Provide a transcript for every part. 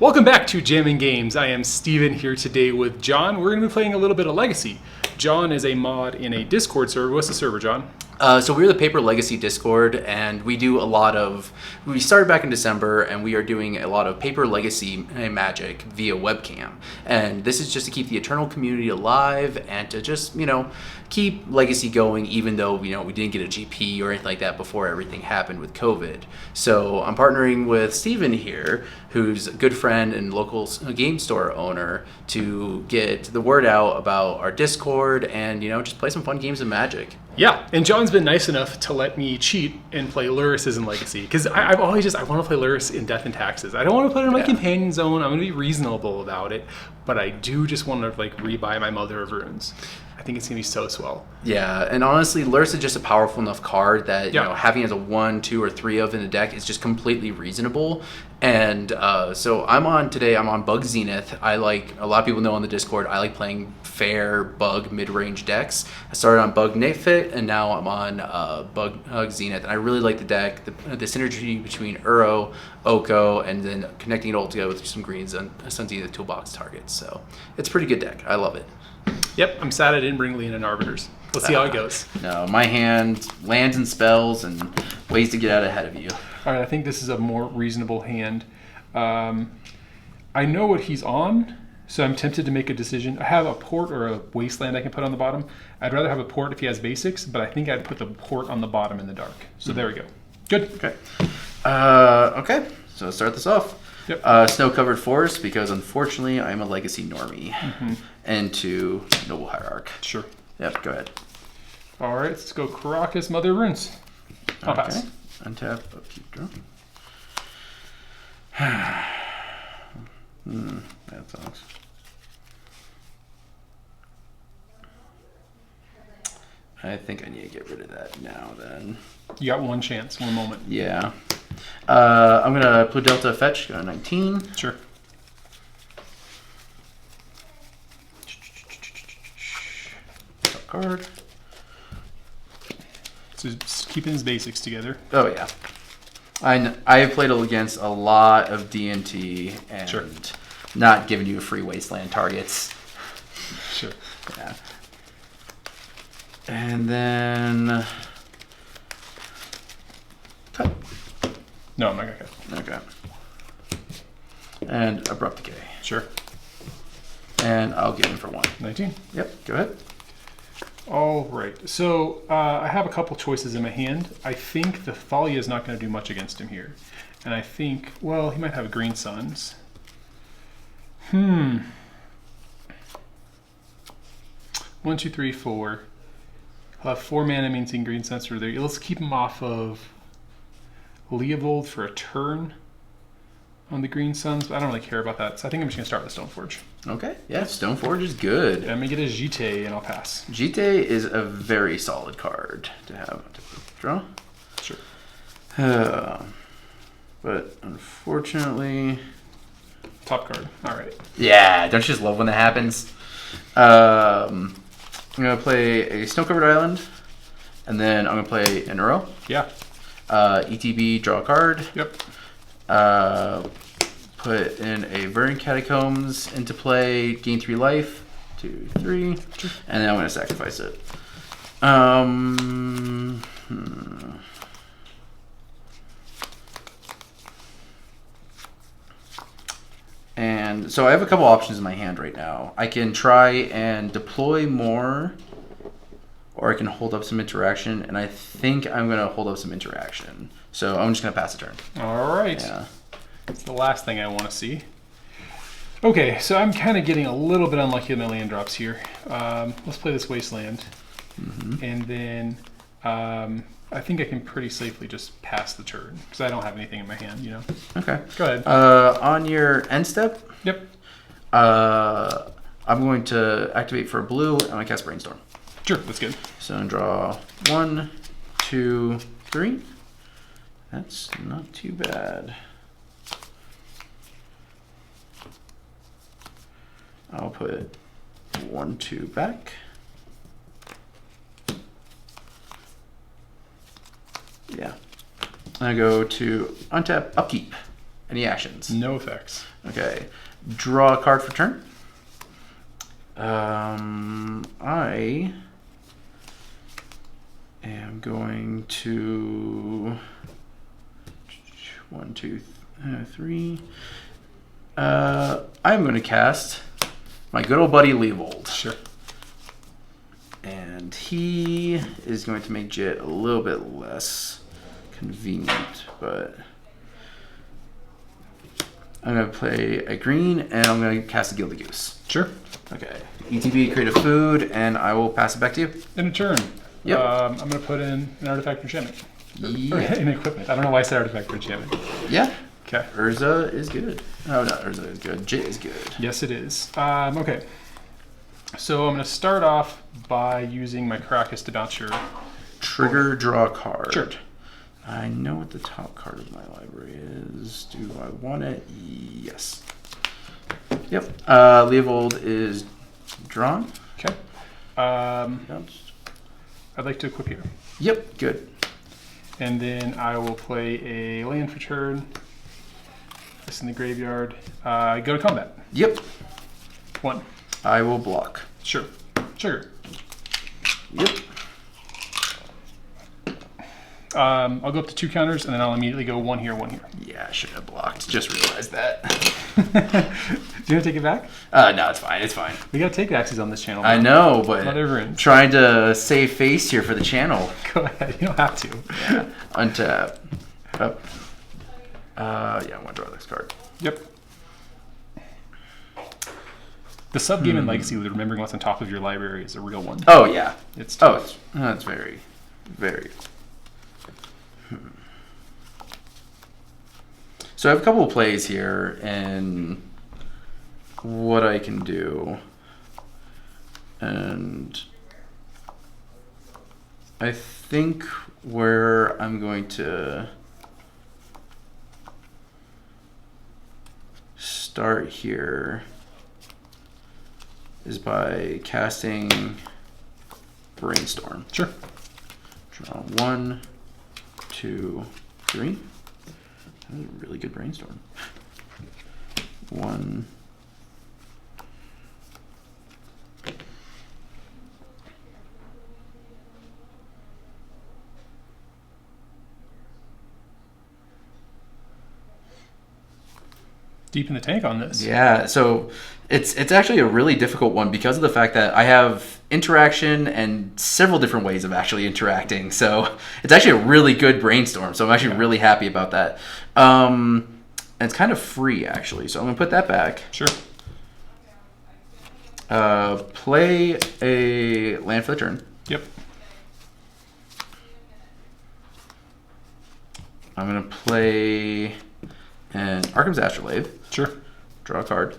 Welcome back to Jamming Games. I am Steven here today with John. We're going to be playing a little bit of Legacy. John is a mod in a Discord server. What's the server, John? So we're the Paper Legacy Discord, and we do a lot of... We started back in December, and we are doing a lot of Paper Legacy Magic via webcam. And this is just to keep the Eternal community alive and to just, keep Legacy going, even though, we didn't get a GP or anything like that before everything happened with COVID. So I'm partnering with Steven here, who's a good friend and local game store owner, to get the word out about our Discord and, just play some fun games of Magic. Yeah, and John's been nice enough to let me cheat and play Lurrus in Legacy. Because I've always I want to play Lurrus in Death and Taxes. I don't want to play it in my companion zone. I'm going to be reasonable about it. But I do just want to rebuy my Mother of Runes. I think it's going to be so swell. Yeah, and honestly, Lurrus is just a powerful enough card that having as a 1, 2, or 3 of in the deck is just completely reasonable. And so I'm on Bug Zenith. A lot of people know on the Discord, I like playing fair Bug mid-range decks. I started on Bug Nitfit, and now I'm on Bug Zenith. And I really like the deck, the synergy between Uro, Oko, and then connecting it all together with some greens and some Zenith toolbox targets. So it's a pretty good deck. I love it. Yep, I'm sad I didn't bring Leonin Arbiters. Let's see how it goes. No, my hand, lands and spells and ways to get out ahead of you. All right, I think this is a more reasonable hand. I know what he's on, so I'm tempted to make a decision. I have a port or a wasteland I can put on the bottom. I'd rather have a port if he has basics, but I think I'd put the port on the bottom in the dark. So there we go. Good. Okay. Okay, so let's start this off. Yep. Snow-covered forest, because unfortunately I'm a Legacy normie. Into Noble Hierarch. Sure. Yep, go ahead. All right, let's go Karakas, Mother of Runes. I'll pass. Untap, upkeep, draw. That sucks. I think I need to get rid of that now then. You got one chance, one moment. Yeah. I'm going to Blue Delta fetch, go to 19. Sure. Top card. So just keeping his basics together. Oh, yeah. I have played against a lot of D&T and sure. Not giving you free wasteland targets. Sure. Yeah. And then... Cut. No, I'm not going to cut. Okay. And Abrupt Decay. Sure. And I'll get him for 1. 19. Yep, go ahead. All right. So I have a couple choices in my hand. I think the Thalia is not going to do much against him here. And I think, well, he might have Green Suns. 1, 2, 3, 4. He'll have 4 mana maintain Green Suns for there. Let's keep him off of Leovold for a turn on the Green Suns, but I don't really care about that. So I think I'm just going to start with Stoneforge. Okay, yeah, Stoneforge is good. I'm going to get a Jite and I'll pass. Jite is a very solid card to have. Draw? Sure. But unfortunately... Top card. All right. Yeah, don't you just love when that happens? I'm going to play a Snow-Covered Island, and then I'm going to play an Uro. Yeah. ETB, draw a card. Yep. Put in a Verdant Catacombs into play, gain 3 life, 2, 3, and then I'm going to sacrifice it. And so I have a couple options in my hand right now. I can try and deploy more, or I can hold up some interaction, and I think I'm going to hold up some interaction. So I'm just going to pass a turn. All right. Yeah. That's the last thing I want to see. Okay, so I'm kind of getting a little bit unlucky with my land drops here. Let's play this Wasteland. And then I think I can pretty safely just pass the turn, because I don't have anything in my hand, Okay. Go ahead. On your end step, Yep. I'm going to activate for a blue, and I'm going to cast Brainstorm. Sure, that's good. So I'm draw 1, 2, 3. That's not too bad. I'll put 1, 2 back. Yeah. I go to untap, upkeep. Any actions? No effects. Okay. Draw a card for turn. I am going to 1, 2, 3. I'm going to cast my good old buddy Leovold. Sure. And he is going to make Jit a little bit less convenient, but I'm going to play a green, and I'm going to cast a Gilded Goose. Sure. Okay. ETB, create a food, and I will pass it back to you. In a turn. Yep. I'm going to put in an artifact for enchantment. Yeah. Or an equipment. I don't know why I said artifact for enchantment. Yeah. Okay. Urza is good. Oh, not Urza is good. Jit is good. Yes, it is. Okay. So I'm going to start off by using my Caracas to bounce your... Trigger, draw a card. Sure. I know what the top card of my library is. Do I want it? Yes. Yep. Leovold is drawn. Okay. Bounced. I'd like to equip you. Yep, good. And then I will play a land for turn. This in the graveyard. Go to combat. Yep. 1. I will block. Sure. Trigger. Yep. I'll go up to 2 counters, and then I'll immediately go 1 here, 1 here. Yeah, I should have blocked. Just realized that. Do you want to take it back? No, it's fine. It's fine. We got to take axes on this channel. I know, but Not everyone. trying to save face here for the channel. Go ahead. You don't have to. Yeah. Untap. Up. Yeah, I want to draw this card. Yep. The sub-game in Legacy with remembering what's on top of your library is a real one. Oh, yeah. It's tough. That's very, very... So I have a couple of plays here, and what I can do, and I think where I'm going to start here is by casting Brainstorm. Sure. Draw 1, 2, 3. That was a really good Brainstorm. 1. Deep in the tank on this. Yeah, so it's actually a really difficult one because of the fact that I have interaction and several different ways of actually interacting. So it's actually a really good Brainstorm. So I'm actually really happy about that. And it's kind of free, actually. So I'm going to put that back. Sure. Play a land for the turn. Yep. I'm going to play an Arkham's Astrolabe. Sure. Draw a card.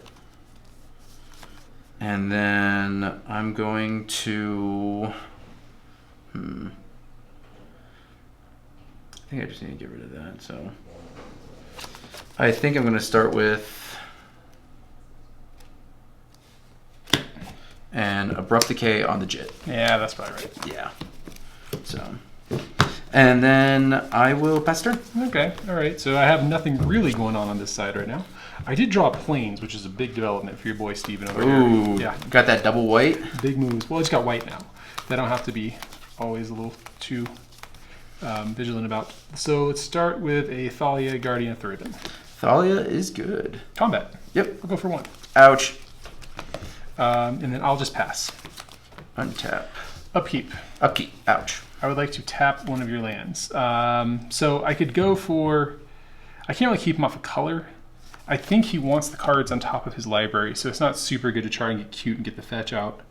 And then I'm going to... I think I just need to get rid of that, so... I think I'm going to start with an Abrupt Decay on the Jit. Yeah, that's probably right. Yeah. So... And then I will pass turn. Okay, all right. So I have nothing really going on this side right now. I did draw Plains, which is a big development for your boy Steven over Ooh, here. Yeah, got that double white. big moves. Well, it's got white now. They don't have to be always a little too vigilant about. So let's start with a Thalia, Guardian of Thurban. Thalia is good. Combat. Yep. I'll go for 1. Ouch. And then I'll just pass. Untap. Upkeep. Upkeep. Ouch. I would like to tap one of your lands. So I could go for... I can't really keep him off a color. I think he wants the cards on top of his library, so it's not super good to try and get cute and get the fetch out.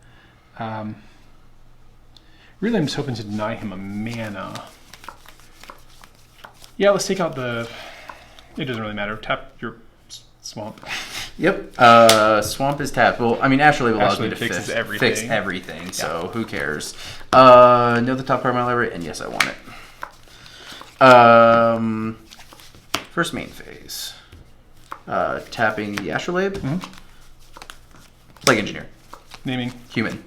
Really, I'm just hoping to deny him a mana. Yeah, let's take out the... It doesn't really matter. Tap your swamp. Yep. Swamp is tapped. Well, I mean, Astrolabe allows me to fix fix everything. everything, so who cares? Know the top part of my library, and yes, I want it. First main phase. Tapping the Astrolabe. Plague Engineer. Naming. Human.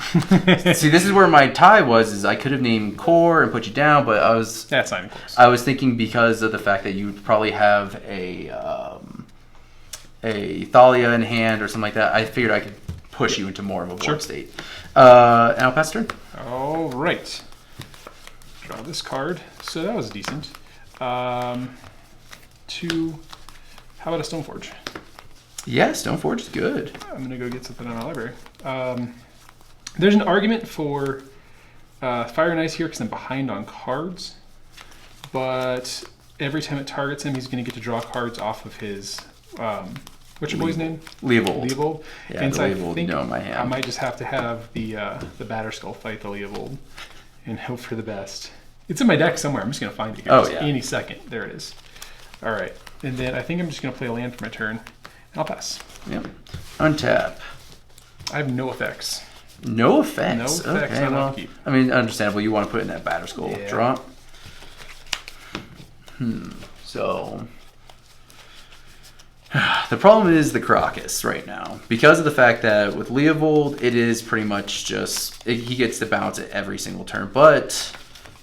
See, this is where my tie was. Is I could have named Core and put you down, but That's not even close. I was thinking because of the fact that you probably have a Thalia in hand or something like that. I figured I could push you into more of a board state. And I'll pass turn. All right. Draw this card. So that was decent. How about a Stoneforge? Yeah, Stoneforge is good. I'm going to go get something out of the library. There's an argument for Fire and Ice here because I'm behind on cards. But every time it targets him, he's going to get to draw cards off of his... what's your boy's name? Leovold. Leovold. Yeah, and the so I Leovold, think you know, in my hand. I might just have to have the Batterskull fight the Leovold and hope for the best. It's in my deck somewhere. I'm just going to find it here. Oh, yeah. Any second. There it is. All right. And then I think I'm just going to play a land for my turn. I'll pass. Yep. Untap. I have no effects. No effects. No effects Okay, on well, upkeep. I mean, understandable. You want to put in that Batterskull. Yeah. Draw. So... the problem is the Crocus right now. Because of the fact that with Leovold, it is pretty much just... he gets to bounce it every single turn. But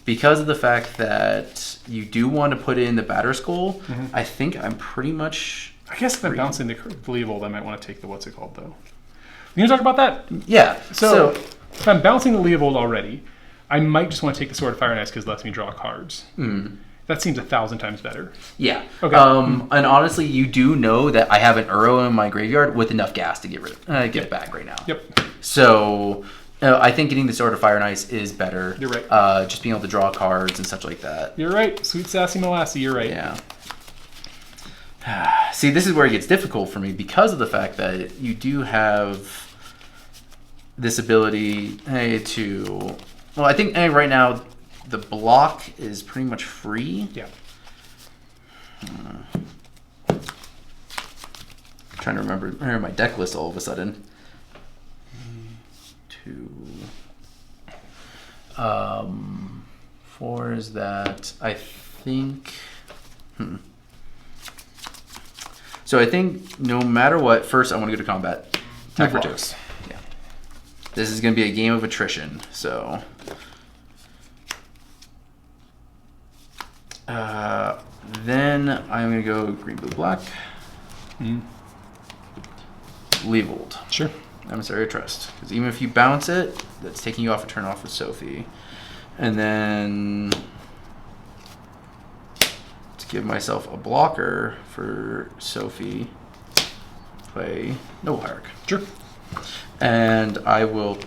because of the fact that you do want to put in the Batterskull, I think I'm pretty much... I guess if I'm bouncing the Leovold, I might want to take the what's it called, though. You going to talk about that? Yeah. So if I'm bouncing the Leovold already, I might just want to take the Sword of Fire and Ice because it lets me draw cards. That seems 1,000 times better. Yeah. Okay. And honestly, you do know that I have an Uro in my graveyard with enough gas to get it back right now. Yep. So I think getting the Sword of Fire and Ice is better. You're right. Just being able to draw cards and such like that. You're right. Sweet Sassy Molassie, you're right. Yeah. See, this is where it gets difficult for me because of the fact that you do have this ability to... Well, I think right now the block is pretty much free. Yeah. Trying to remember my deck list all of a sudden. 2. 4 is that. I think... So I think no matter what, first I want to go to combat. Attack for 2. Yeah. This is going to be a game of attrition, so... then I'm going to go green, blue, black. Leovold. Sure. Emissary of Trust. Because even if you bounce it, that's taking you off a turn off with Sophie. And then... to give myself a blocker for Sophie, play Noble Hierarch. Sure. And I will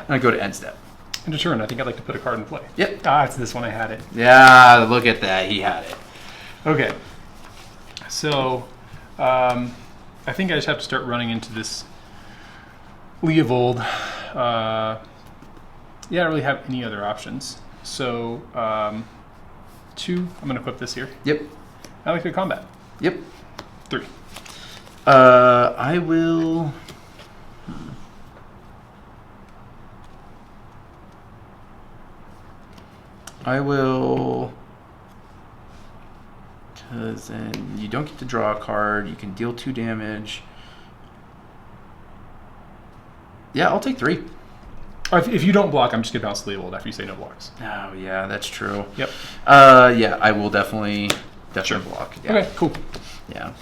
go to end step. End of turn. I think I'd like to put a card in play. Yep. It's this one. I had it. Yeah, look at that. He had it. Okay. So, I think I just have to start running into this Leovold. I don't really have any other options. So, 2, I'm going to equip this here. Yep. I like to combat. Yep. 3. I will... Because then you don't get to draw a card. You can deal 2 damage. Yeah, I'll take 3. If you don't block, I'm just going to bounce Leovold after you say no blocks. Oh, yeah, that's true. Yep. Yeah, I will definitely block. Yeah. Okay, cool. Yeah.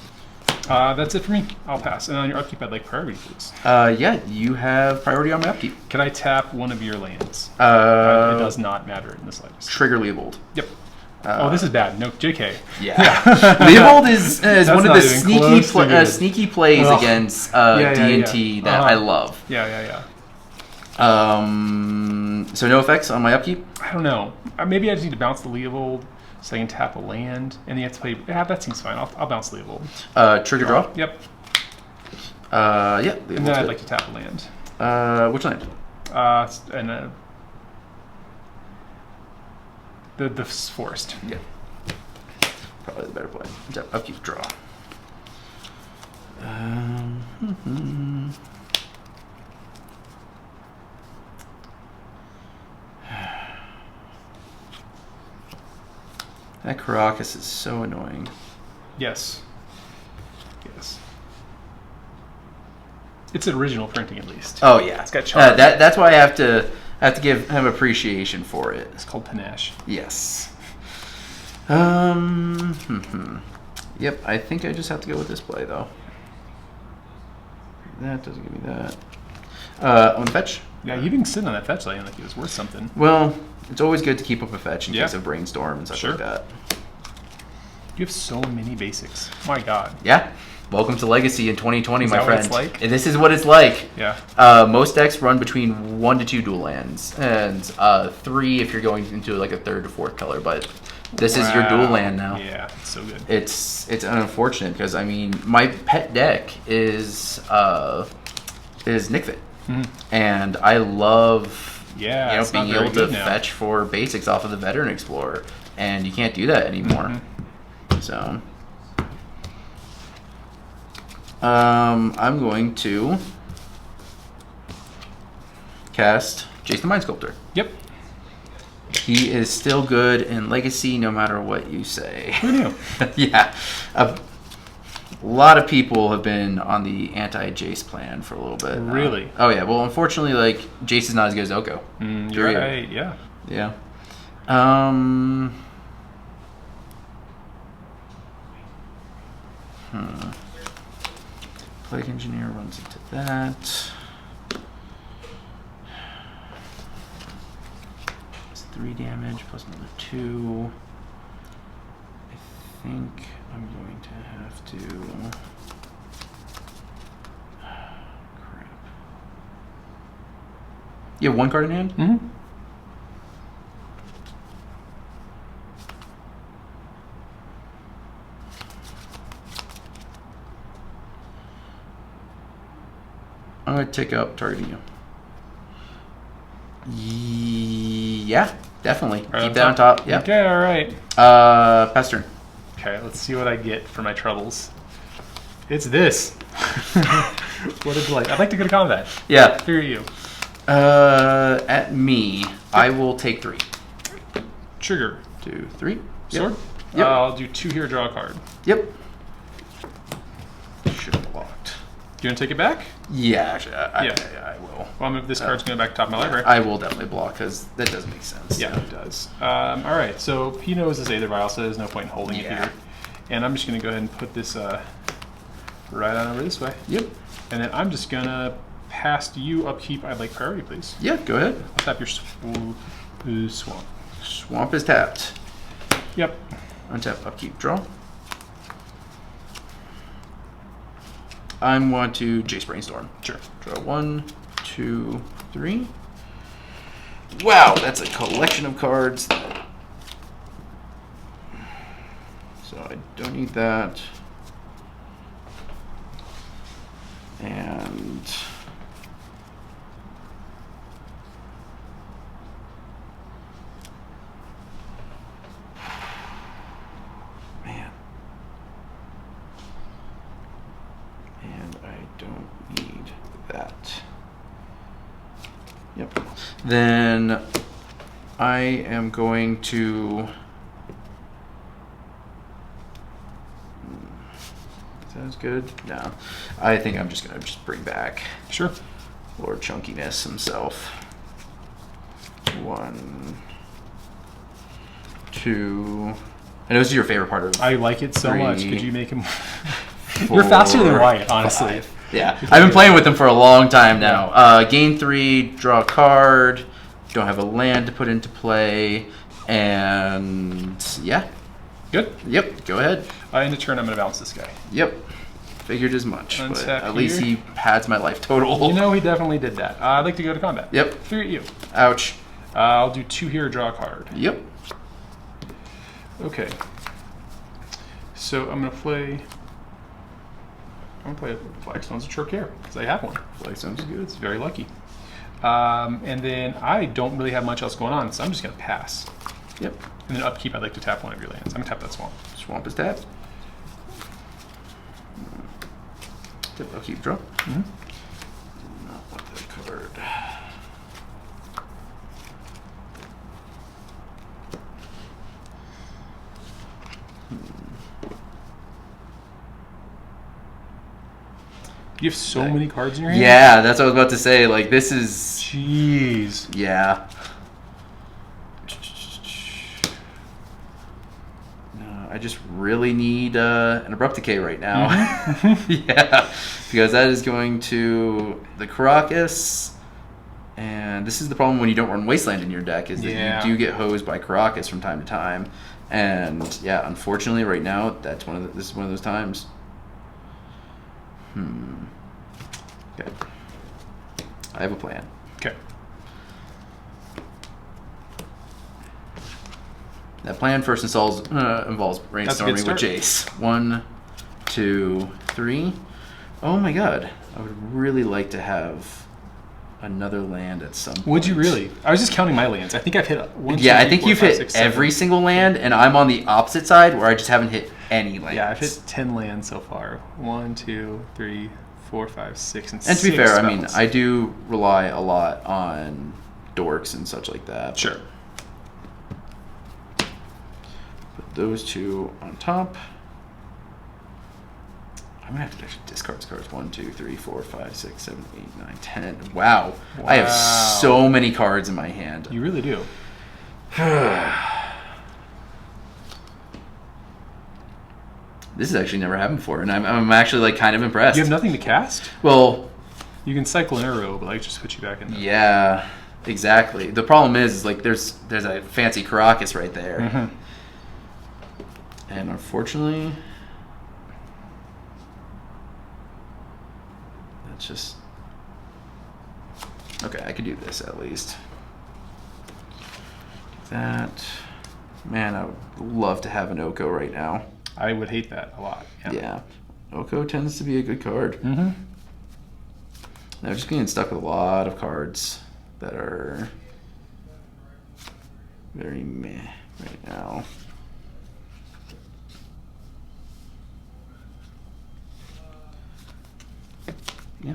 That's it for me. I'll pass. And on your upkeep, I'd like priority, please. Yeah, you have priority on my upkeep. Can I tap one of your lands? It does not matter in the slightest. Trigger Leovold. Yep. This is bad. No, JK. Yeah. Leovold is one of the sneaky plays Ugh. against D&T that I love. Yeah. So no effects on my upkeep? I don't know. Maybe I just need to bounce the Leovold so I can tap a land, and then you have to play... Yeah, that seems fine. I'll bounce Leovold. Trigger draw? Yep. Yeah. And then I'd like to tap a land. Which land? The forest. Yeah. Probably the better play. Upkeep, draw. That Caracas is so annoying. Yes. It's an original printing, at least. Oh yeah, It's got charm. that's why I have to give him appreciation for it. It's called panache. Yes. Yep, I think I just have to go with this play though. That doesn't give me that. On fetch. Yeah, you've been sitting on that fetch land like it was worth something. Well, it's always good to keep up a fetch in Yeah. case of brainstorm and such like that. You have so many basics. My God. Yeah. Welcome to Legacy in 2020, my that what friend. it's like? And this is what it's like. Yeah. Most decks run between 1 to 2 dual lands, and 3 if you're going into like a 3rd to 4th color. But this is your dual land now. Yeah, it's so good. It's unfortunate because I mean my pet deck is Nickfit, and I love Yeah, it's being not very able to good now. fetch for basics off of the Veteran Explorer, and you can't do that anymore. So. I'm going to cast Jason the Mind Sculptor. Yep. He is still good in Legacy no matter what you say. Who knew? Yeah. A lot of people have been on the anti-Jace plan for a little bit. Really? Oh, yeah. Well, unfortunately, like, Jace is not as good as Oko. You're right, yeah. Yeah. Plague Engineer runs into that. It's 3 damage plus another 2. I think I'm going to have to. Crap. You have 1 card in hand? Mm-hmm. I'm going to take up targeting you. Yeah, definitely. Right Keep that on top. Yeah. Okay, all right. Pass turn. Okay, let's see what I get for my troubles. It's this. What a delight. I'd like to go to combat. Yeah. Here are you. At me, I will take 3. Trigger. 2, 3. Sword? Yep. I'll do 2 here, draw a card. Yep. Should have blocked. You want to take it back? Yeah, actually, I will. Well, this card's going back top of my library. I will definitely block because that doesn't make sense. Yeah, it does. All right, so he knows this Aether Vial, so there's no point in holding it here. And I'm just going to go ahead and put this right on over this way. Yep. And then I'm just going to pass to you upkeep. I'd like priority, please. Yeah, go ahead. I'll tap your swamp. Swamp is tapped. Yep. Untap, upkeep, draw. I want to Jace Brainstorm. Sure. Draw 1, 2, 3. Wow, that's a collection of cards. So I don't need that. And man. And I don't need that. Yep. Then I am going to. Sounds good. No, I think I'm just gonna bring back. Sure. Lord Chunkiness himself. 1, 2. I know this is your favorite part of. I like it so 3, much. Could you make him? 4, You're faster than Wyatt, honestly. 5. Yeah, I've been playing with them for a long time now. Gain 3, draw a card. Don't have a land to put into play, and yeah. Good. Yep. Go ahead. End of turn, I'm going to bounce this guy. Yep. Figured as much. But Untap at least here. he pads my life total. You know, he definitely did that. I'd like to go to combat. Yep. 3 at you. Ouch. I'll do 2 here, draw a card. Yep. Okay. So I'm going to play Flagstones of Chorcare, because I have one. Flagstones is good. It's very lucky. And then I don't really have much else going on, so I'm just going to pass. Yep. And then upkeep, I'd like to tap one of your lands. I'm going to tap that swamp. Swamp is tapped. Yep, upkeep, draw. Mm-hmm. Do not want that card. You have so many cards in your hand? Yeah, that's what I was about to say. Like, this is... Jeez. Yeah. No, I just really need an Abrupt Decay right now. Yeah, because that is going to the Caracas. And this is the problem when you don't run Wasteland in your deck, is that you do get hosed by Caracas from time to time. And yeah, unfortunately right now, this is one of those times. Okay. I have a plan. Okay. That plan first involves brainstorming with Jace. 1, 2, 3. Oh my god. I would really like to have another land at some point. Would you really? I was just counting my lands. I think I've hit one. Yeah, I think you've hit every single land, and I'm on the opposite side where I just haven't hit any lands. Yeah, I've hit 10 lands so far. 1, 2, 3, 4, 5, 6, and to be fair, spells. I mean, I do rely a lot on dorks and such like that. Sure. Put those two on top. I'm gonna have to actually discard cards. 1, 2, 3, 4, 5, 6, 7, 8, 9, 10. Wow. I have so many cards in my hand. You really do. This has actually never happened before, and I'm actually like kind of impressed. You have nothing to cast? Well, you can cycle an arrow, but like just put you back in there. Yeah, exactly. The problem is like there's a fancy Caracas right there, and unfortunately. Just okay. I could do this at least. That man, I would love to have an Oko right now. I would hate that a lot. Yeah. Oko tends to be a good card. Now I'm just getting stuck with a lot of cards that are very meh right now. Yeah.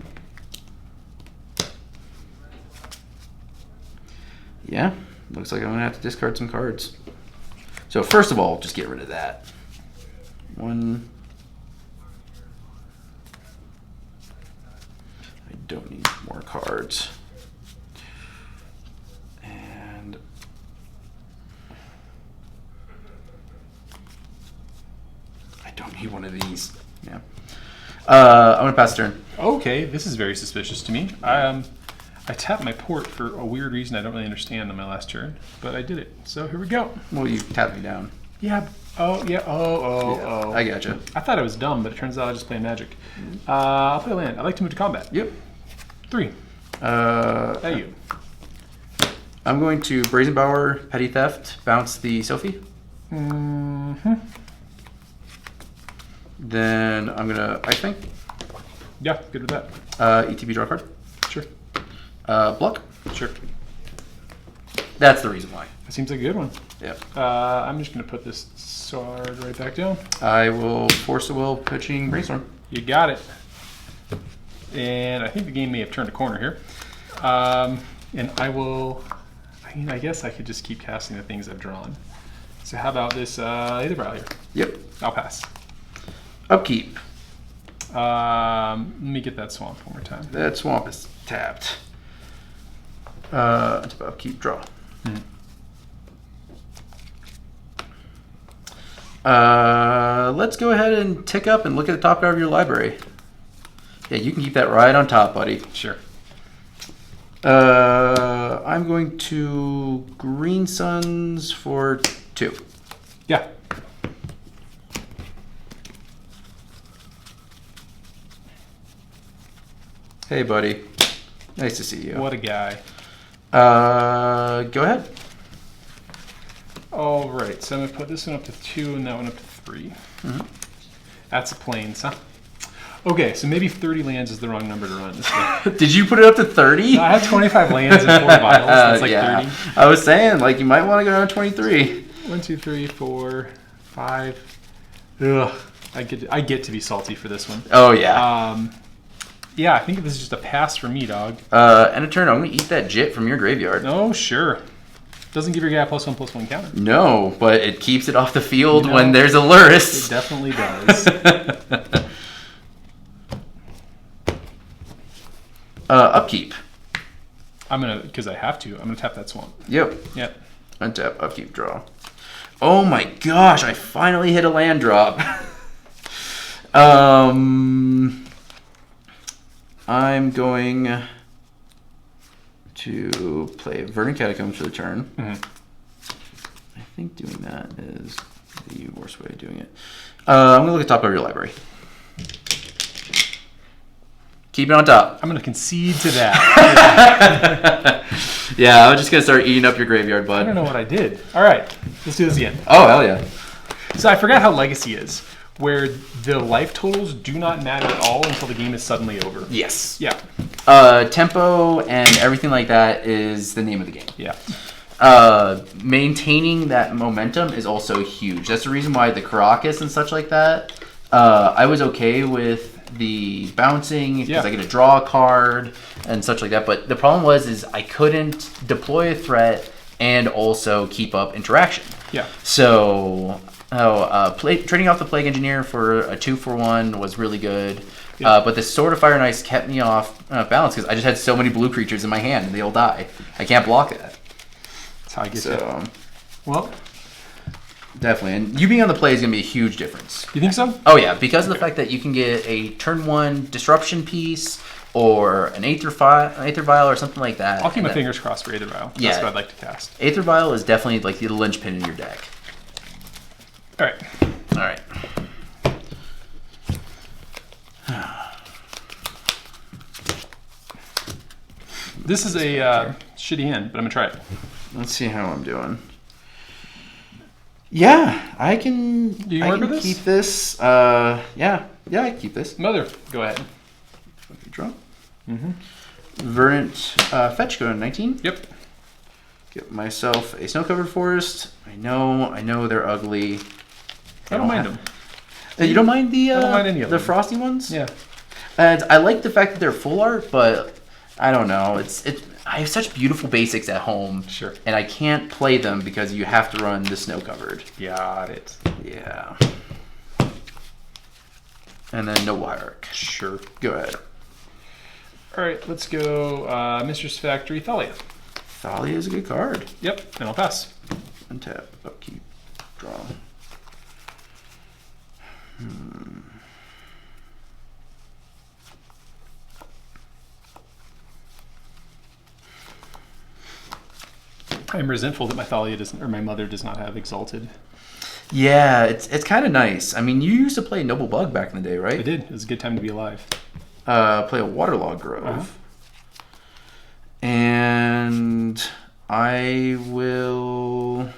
Yeah, looks like I'm going to have to discard some cards. So first of all, just get rid of that. 1. I don't need more cards. And I don't need one of these. Yeah. I'm going to pass turn. Okay, this is very suspicious to me. I tapped my port for a weird reason I don't really understand on my last turn, but I did it. So here we go. Well, you tapped me down. Yeah. Oh, yeah. Oh. I gotcha. I thought I was dumb, but it turns out I just play Magic. I'll play a land. I'd like to move to combat. Yep. 3. Hey, you. I'm going to Brazenbower, Petty Theft, bounce the Sophie. Then I'm going to, I think. Yeah, good with that. ETB draw card. Sure. Block. Sure. That's the reason why. That seems like a good one. Yep. I'm just going to put this sword right back down. I will Force the Will, pitching Brainstorm. You got it. And I think the game may have turned a corner here. And I will... I guess I could just keep casting the things I've drawn. So how about this Aetherbrow here? Yep. I'll pass. Upkeep. Let me get that swamp one more time. That swamp is tapped. It's about upkeep, draw. Let's go ahead and tick up and look at the top card of your library. Yeah, you can keep that right on top, buddy. Sure. I'm going to Green Suns for 2. Yeah. Hey, buddy. Nice to see you. What a guy. Go ahead. All right, so I'm going to put this one up to 2 and that one up to 3. That's a plains, huh? Okay, so maybe 30 lands is the wrong number to run this way. Did you put it up to 30? No, I have 25 lands and 4 vials. That's like 30. I was saying, like, you might want to go down to 23. 1, 2, 3, 4, 5. Ugh. I get to be salty for this one. Oh, yeah. Yeah, I think this is just a pass for me, dog. End of turn, I'm going to eat that Jit from your graveyard. Oh, sure. Doesn't give your guy a +1/+1 counter. No, but it keeps it off the field when there's a Lurrus. It definitely does. Upkeep. I'm gonna, because I have to. I'm gonna tap that swamp. Yep. Yep. Untap, upkeep, draw. Oh my gosh! I finally hit a land drop. I'm going to play Verdant Catacombs for the turn. I think doing that is the worst way of doing it. I'm going to look at top of your library. Keep it on top. I'm gonna concede to that. Yeah, I'm just going to start eating up your graveyard, bud. I don't know what I did. All right, let's do this again. Oh, hell yeah. So I forgot how Legacy is, where the life totals do not matter at all until the game is suddenly over. Yes. Yeah. Tempo and everything like that is the name of the game. Yeah. Maintaining that momentum is also huge. That's the reason why the Caracas and such like that, I was okay with the bouncing because I get to draw a card and such like that. But the problem was I couldn't deploy a threat and also keep up interaction. Yeah. So trading off the Plague Engineer for a 2-for-1 was really good. Yeah. But the Sword of Fire and Ice kept me off balance because I just had so many blue creatures in my hand and they all die. I can't block that. That's how I get it. Well, definitely. And you being on the play is going to be a huge difference. You think so? Oh, yeah. Because of the fact that you can get a turn 1 disruption piece or an Aether Vial or something like that. I'll keep my fingers crossed for Aether Vial. Yeah. That's what I'd like to cast. Aether Vial is definitely like the linchpin in your deck. All right. All right. This is a shitty hand, but I'm going to try it. Let's see how I'm doing. Yeah, I can. Do you work with this? Keep this. Yeah, I can keep this. Mother, go ahead. Okay, draw. Verdant fetch. Go to 19. Yep. Get myself a snow-covered forest. I know they're ugly. I don't mind them. You don't mind the I don't mind any of the them. frosty ones? Yeah. And I like the fact that they're full art, but I don't know. I have such beautiful basics at home. Sure. And I can't play them because you have to run the snow-covered. Got it. Yeah. And then no Hierarch. Sure. Go ahead. All right, let's go Mistress Factory Thalia. Thalia is a good card. Yep, and I'll pass. Untap, upkeep, draw. I'm resentful that my Thalia doesn't, or my mother does not have Exalted. Yeah, it's kind of nice. I mean, you used to play Noble Bug back in the day, right? I did. It was a good time to be alive. Play a Waterlog Grove. And I will...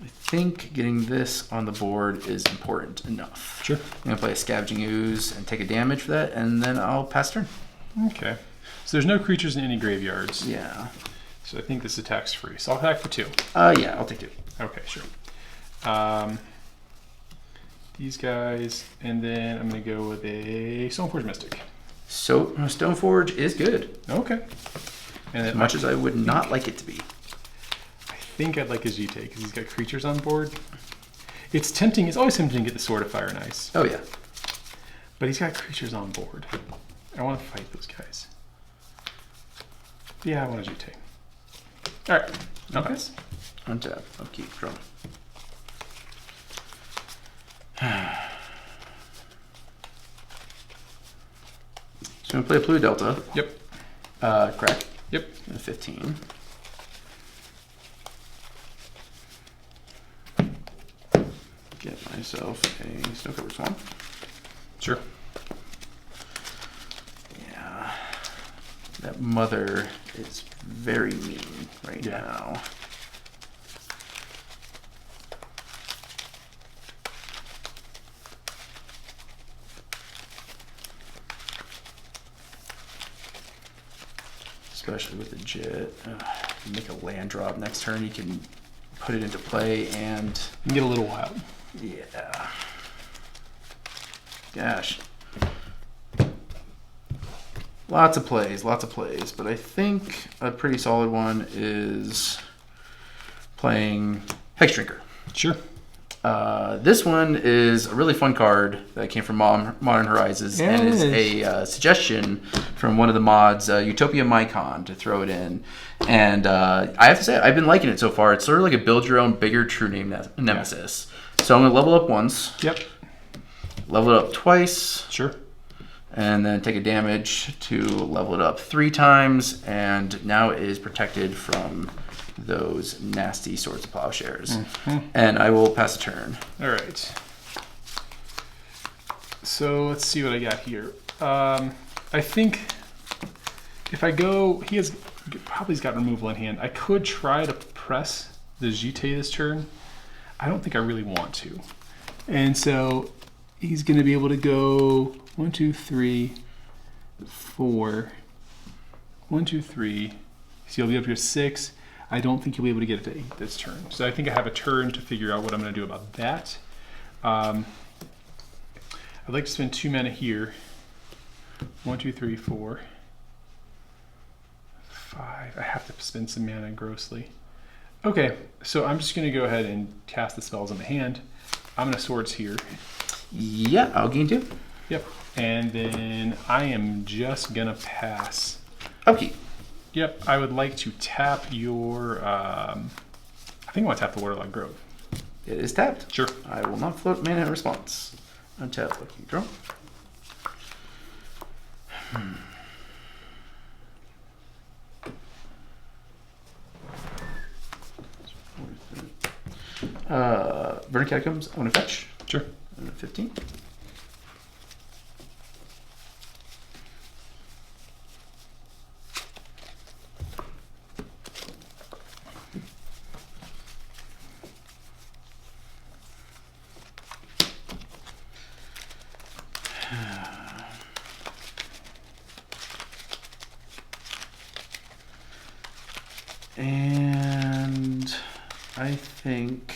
I think getting this on the board is important enough. Sure. I'm going to play a Scavenging Ooze and take a damage for that, and then I'll pass turn. Okay. So there's no creatures in any graveyards. Yeah. So I think this attacks free. So I'll attack for 2. Yeah, I'll take 2. Okay, sure. These guys, and then I'm going to go with a Stoneforge Mystic. So Stoneforge is good. Okay. And As much as I would not like it to be. I think I'd like his Jite because he's got creatures on board. It's tempting. It's always tempting to get the Sword of Fire and Ice. Oh, yeah. But he's got creatures on board. I want to fight those guys. Yeah, I want a Jite. All right. I'll pass. Untap. Upkeep. Draw. So I'm going to play a Blue Delta. Yep. Crack. Yep. 15. Get myself a Snow-Covered Swamp. Sure. Yeah. That mother is very mean right now. Especially with the Jet. Make a land drop next turn, you can put it into play and... You can get a little wild. Yeah. Gosh. Lots of plays, but I think a pretty solid one is playing Hex Drinker. Sure. This one is a really fun card that came from Modern Horizons and is a suggestion from one of the mods, Utopia Mycon, to throw it in. And I have to say, I've been liking it so far. It's sort of like a build your own bigger true name nemesis. So I'm going to level up once. Yep. Level it up twice. Sure. And then take a damage to level it up 3 times. And now it is protected from those nasty Swords of Plowshares. And I will pass a turn. All right. So let's see what I got here. I think if I go, probably's got removal in hand. I could try to press the Jite this turn. I don't think I really want to. And so he's going to be able to go 1, 2, 3, 4. 1, 2, 3. So he'll be up here 6. I don't think you'll be able to get it to 8 this turn. So I think I have a turn to figure out what I'm going to do about that. I'd like to spend 2 mana here. 1, 2, 3, 4, 5. I have to spend some mana grossly. Okay, so I'm just going to go ahead and cast the spells in my hand. I'm going to Swords here. Yeah, I'll gain 2. Yep. And then I am just going to pass. Okay. Yep, I would like to tap your, I think I want to tap the Waterlogged Grove. It is tapped. Sure. I will not float mana in response. Untap, lucky draw. Verdant Catacombs, I'm going to fetch. Sure. 15. And I think,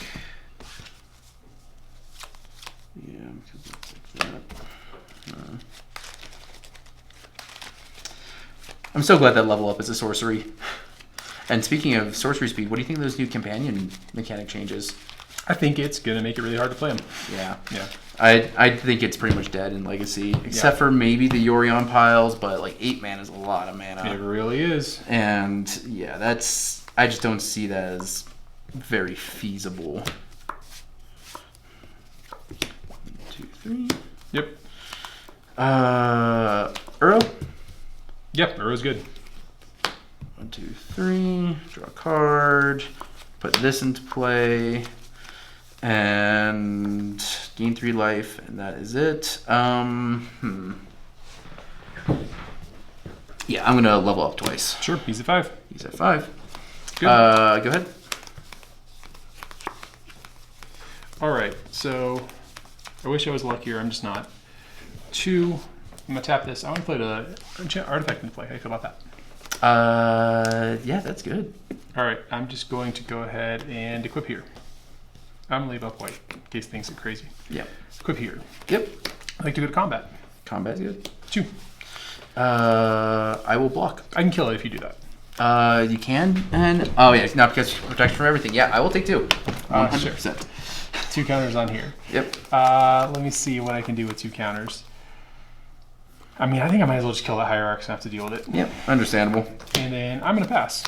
yeah, because it's like that. I'm so glad that level up is a sorcery. And speaking of sorcery speed, what do you think of those new companion mechanic changes? I think it's going to make it really hard to play them. Yeah. Yeah. I think it's pretty much dead in Legacy, except for maybe the Yorion piles, but like 8 mana is a lot of mana. It really is. And yeah, I just don't see that as very feasible. 1, 2, 3. Yep. Earl? Yep, Urro's good. 1, 2, 3. Draw a card. Put this into play. And gain 3 life, and that is it. Yeah, I'm gonna level up twice. Sure, he's at 5. He's at 5. Good. Go ahead. All right, so I wish I was luckier. I'm just not. 2. I'm gonna tap this. I want to play the artifact in play. How do you feel about that? Yeah, that's good. All right, I'm just going to go ahead and equip here. I'm gonna leave up white in case things get crazy. Yep. Equip here. Yep. I'd like to go to combat. Combat's good. 2. I will block. I can kill it if you do that. You can, and oh yeah, not because protection from everything. Yeah, I will take 2. 100%. Sure. 2 counters on here. Yep. Let me see what I can do with 2 counters. I mean, I think I might as well just kill the Hierarchs and have to deal with it. Yep. Understandable. And then I'm gonna pass.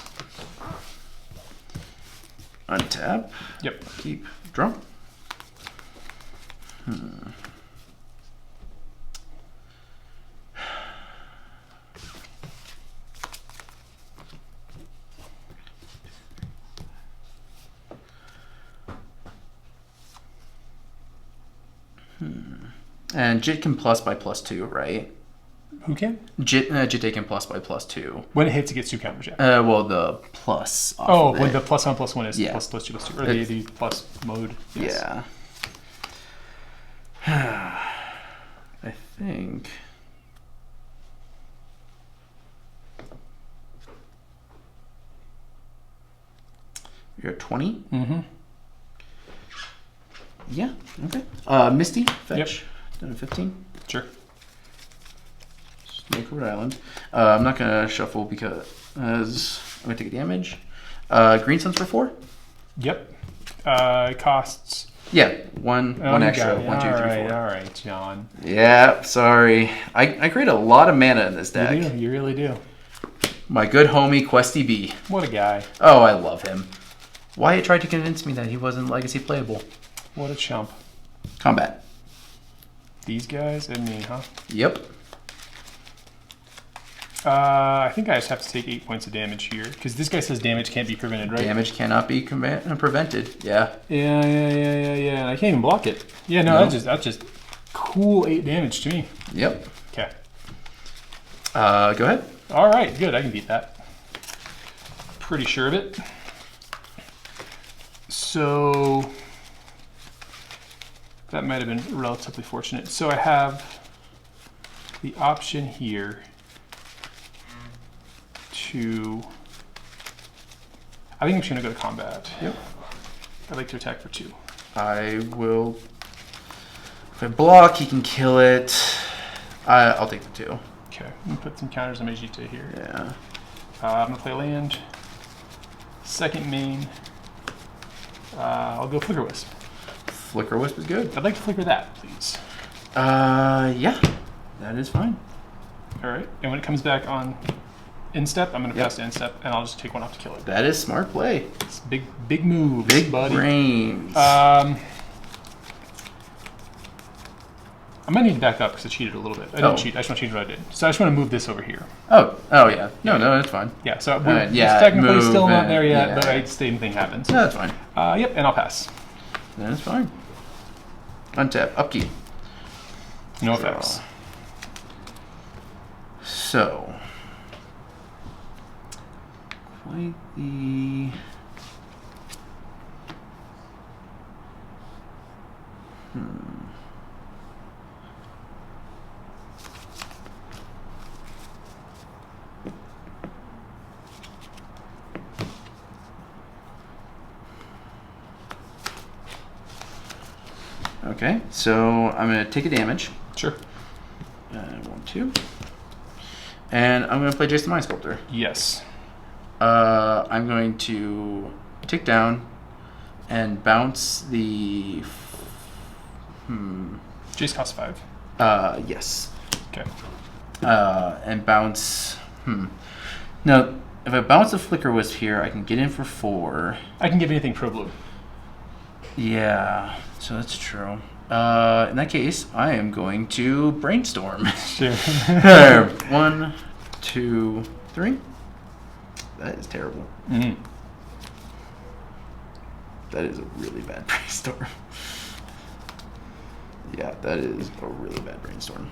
Untap. Yep. Keep. Draw. And Jit can plus by +2, right? Who can? Jit can plus by +2. When it hits, it gets 2 counters, yeah. Well, the plus. Off Oh, of when it. the +1/+1 is Yeah. +2/+2, or the plus mode. Yes. Yeah. I think. You're at 20? Mm-hmm. Yeah, okay. Misty, fetch. Down to 15. Sure. Snake Rhode Island. I'm not going to shuffle because I'm going to take a damage. Green Suns for 4? Yep. It costs Yeah, one you extra. got it. 1, 2, 3, 4. All right, John. Yeah, sorry. I create a lot of mana in this deck. You do. You really do. My good homie Questy B. What a guy. Oh, I love him. Wyatt tried to convince me that he wasn't legacy playable. What a chump. Combat. These guys and me, huh? Yep. I think I just have to take 8 points of damage here because this guy says damage can't be prevented, right? Damage cannot be prevented. Yeah. Yeah. And I can't even block it. Yeah, no, that's just cool 8 damage to me. Yep. Okay. Go ahead. All right, good. I can beat that. Pretty sure of it. So that might have been relatively fortunate. So I have the option here to. I think I'm just gonna go to combat. Yep. I'd like to attack for 2. I will. If I block, he can kill it. I'll take the 2. Okay, I'm gonna put some counters on my Vegeta here. Yeah. I'm gonna play land. Second main. I'll go Flicker Wisp. Flicker Wisp is good. I'd like to flicker that, please. Yeah. That is fine. All right, and when it comes back on instep, I'm gonna pass to instep, and I'll just take 1 off to kill it. That is smart play. It's big moves, Big buddy. brains. I might need to back up because I cheated a little bit. I didn't cheat. I just want to change what I did. So I just want to move this over here. Oh yeah. No, that's fine. Yeah. So yeah, it's technically move still not there yet, yeah. but same thing happens. No, that's fine. Yep, and I'll pass. That's fine. Untap. Upkeep. No effects. So. Quite the. Okay, so I'm going to take a damage. Sure. 1, 2. And I'm going to play Jason Mind Sculptor. Yes. I'm going to tick down and bounce the. Jace costs 5. Yes. Okay. And bounce. Now, if I bounce a Flicker Wisp here, I can get in for 4. I can give anything pro blue. Yeah, so that's true. In that case, I am going to brainstorm. Sure. 1, 2, 3. That is terrible. Mm-hmm. That is a really bad brainstorm. Yeah, that is a really bad brainstorm.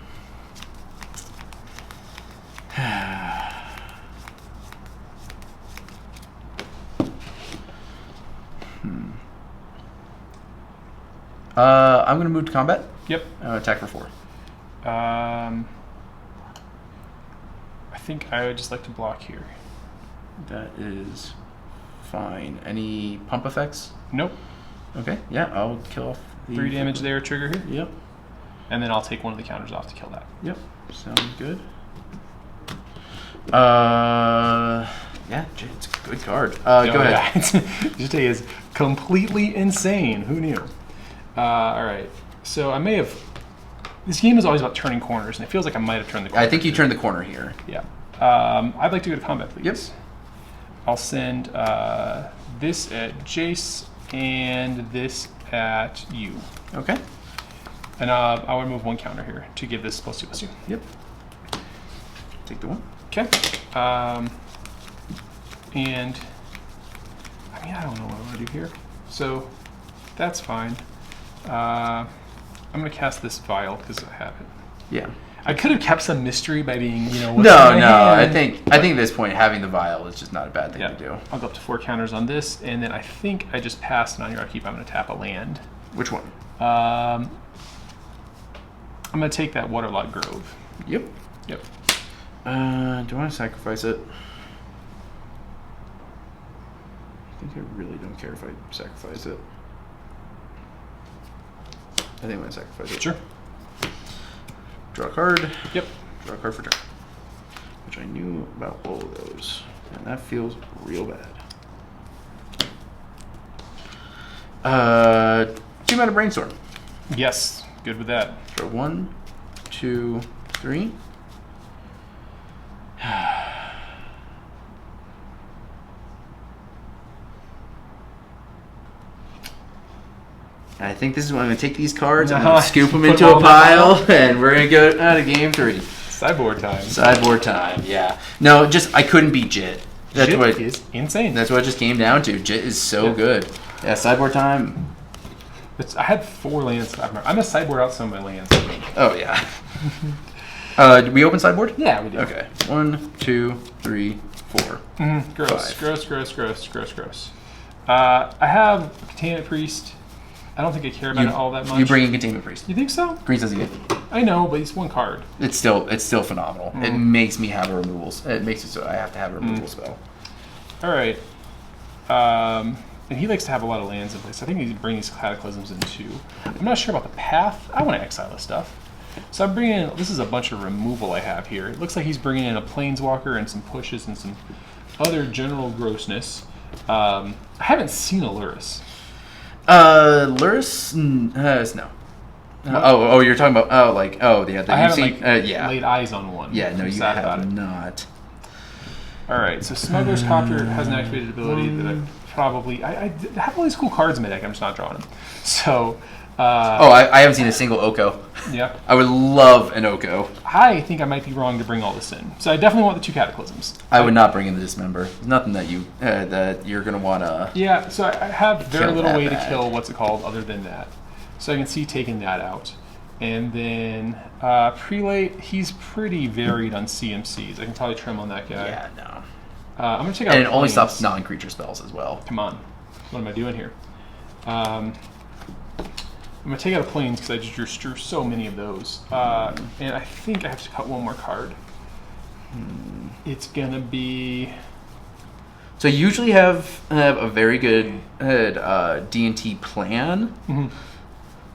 I'm going to move to combat. Yep. Attack for 4. I think I would just like to block here. That is fine. Any pump effects? Nope. Okay, yeah, I'll kill off the 3 damage there, trigger here. Yep. And then I'll take 1 of the counters off to kill that. Yep. Sounds good. Yeah, it's a good card. Go ahead. Jite is completely insane. Who knew? All right. So I may have. This game is always about turning corners, and it feels like I might have turned the corner. I think you turned the corner here. Yeah. I'd like to go to combat, please. Yep. I'll send this at Jace and this at you. Okay. And I would move 1 counter here to give this +2/+2. Yep. Take the 1. Okay. And I mean, I don't know what I want to do here. So that's fine. I'm going to cast this vial because I have it. Yeah. I could have kept some mystery by being, what's in my No. hand, I think at this point having the vial is just not a bad thing to do. I'll go up to 4 counters on this, and then I think I just passed, and on your upkeep, I'm going to tap a land. Which one? I'm going to take that Waterlogged Grove. Yep. Yep. Do I want to sacrifice it? I think I really don't care if I sacrifice it. I think I'm going to sacrifice it. Sure. Draw a card. Yep. Draw a card for turn. Which I knew about all of those. And that feels real bad. 2-mana Brainstorm. Yes, good with that. For 1, 2, 3. I think this is when I'm going to take these cards, I'm going to scoop them into a pile, and we're going to go out of game 3. Sideboard time. Sideboard time, yeah. No, just, I couldn't beat Jit. That's Jit what is insane. That's what it just came down to. Jit is so good. Yeah, sideboard time. I had 4 lands. I'm going to sideboard out some of my lands. Oh, yeah. Did we open sideboard? Yeah, we did. Okay. 1, 2, 3, 4. Gross. 5. Gross. I have Containment Priest. I don't think I care about it all that much. You bring in Containment Priest. You think so? Green doesn't get. I know, but it's 1 card. It's still phenomenal. It makes me have a removals. It makes it so I have to have a removal spell. All right. And he likes to have a lot of lands in place. I think he's bringing these Cataclysms in too. I'm not sure about the path. I want to exile this stuff. So I'm bringing in, this is a bunch of removal I have here. It looks like he's bringing in a Planeswalker and some pushes and some other general grossness. I haven't seen a Lurrus. Lurrus? No. You're talking about, yeah. I haven't laid eyes on one. Yeah, no, you have not. All right, so Smuggler's Copter has an activated ability that I have all these cool cards in my deck. I'm just not drawing them. So. I haven't seen a single Oko. Yeah. I would love an Oko. I think I might be wrong to bring all this in. So I definitely want the 2 Cataclysms. I would not bring in the Dismember. There's nothing that you're gonna want to. Yeah. So I have very little way to kill what's it called other than that. So I can see taking that out. And then Prelate, he's pretty varied on CMCs. I can probably trim on that guy. Yeah, no. I'm going to check out. And it only stops non-creature spells as well. Come on. What am I doing here? I'm going to take out a Plains because I just drew so many of those. And I think I have to cut 1 more card. It's going to be... So you usually have a very good D&T plan.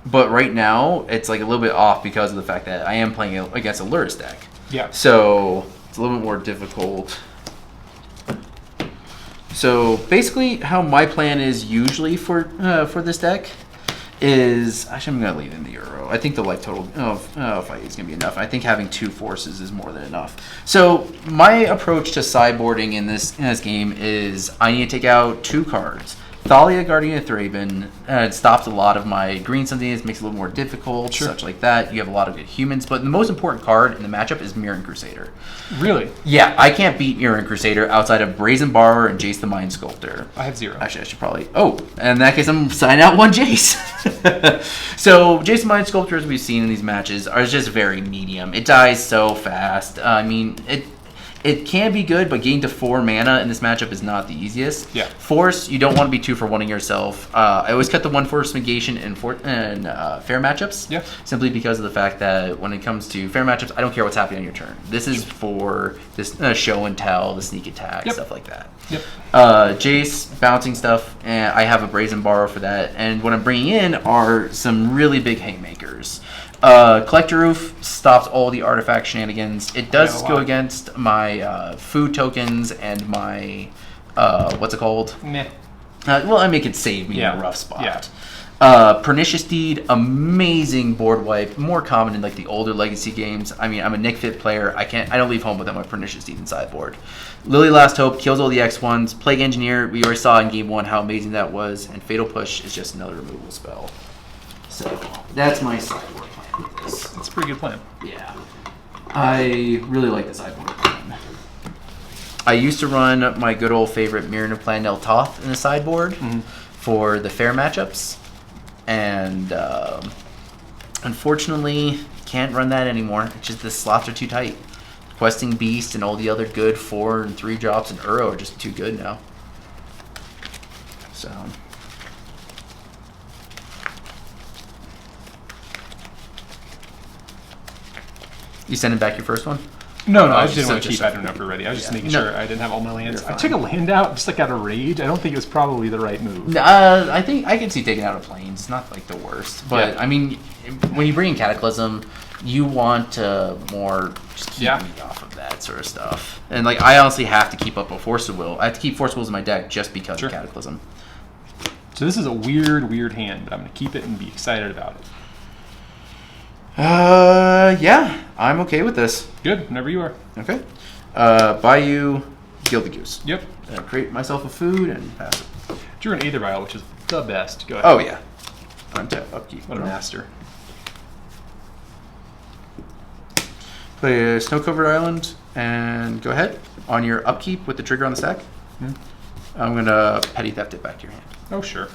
But right now, it's like a little bit off because of the fact that I am playing against a Lurrus deck. Yeah. So it's a little bit more difficult. So basically, how my plan is usually for this deck is actually I'm gonna leave in the Euro. I think the life total of fight is gonna be enough. I think having 2 forces is more than enough. So my approach to sideboarding in this game is I need to take out 2 cards. Thalia, Guardian of Thraben, it stops a lot of my green something, makes it a little more difficult, such like that. You have a lot of good humans, but the most important card in the matchup is Mirran Crusader. Really? Yeah, I can't beat Mirran Crusader outside of Brazen Borrower and Jace the Mind Sculptor. I have 0. Actually, I should probably... Oh, in that case, I'm signing out 1 Jace. So, Jace the Mind Sculptor, as we've seen in these matches, are just very medium. It dies so fast. I mean, it can be good, but getting to 4 mana in this matchup is not the easiest. Yeah. Force, you don't want to be 2 for 1ing yourself. I always cut the 1 Force negation in fair matchups. Yeah. Simply because of the fact that when it comes to fair matchups, I don't care what's happening on your turn. This is for this show and tell, the sneak attack, stuff like that. Yep. Jace, bouncing stuff, and I have a Brazen Borrow for that. And what I'm bringing in are some really big haymakers. Collector Roof stops all the artifact shenanigans. It does go against my food tokens and my what's it called? Meh. Well, I make it save me in a rough spot. Yeah. Pernicious Deed, amazing board wipe, more common in like the older Legacy games. I mean, I'm a Nick Fit player. I don't leave home without my Pernicious Deed in sideboard. Lily Last Hope kills all the X1s. Plague Engineer, we already saw in game 1 how amazing that was, and Fatal Push is just another removal spell. So that's my sideboard plan with this. That's a pretty good plan. Yeah. I really like the sideboard plan. I used to run my good old favorite Mirren of Planel Toth in the sideboard for the fair matchups. And unfortunately, can't run that anymore. It's just the slots are too tight. Questing Beast and all the other good 4 and 3 drops in Uro are just too good now. So... You sending back your first one? No, I just didn't want to keep. I don't know if we're ready. I was just making sure I didn't have all my lands. You're I took a land out just like out of rage. I don't think it was probably the right move. I think I can see taking out a Plains. It's not like the worst, but I mean, when you bring in Cataclysm, you want more just keep me off of that sort of stuff. And like, I honestly have to keep up a Force of Will. I have to keep Force of Wills in my deck just because of Cataclysm. So this is a weird hand, but I'm going to keep it and be excited about it. Yeah, I'm okay with this. Good, whenever you are. Okay. Bayou, Gilded Goose. Yep. Create myself a food and pass it. Drew an Aether Vial, which is the best. Go ahead. Oh, yeah. Untap, upkeep. What a master. Play a Snow-Covered Island, and go ahead. On your upkeep with the trigger on the stack, I'm going to Petty Theft it back to your hand. Oh, sure.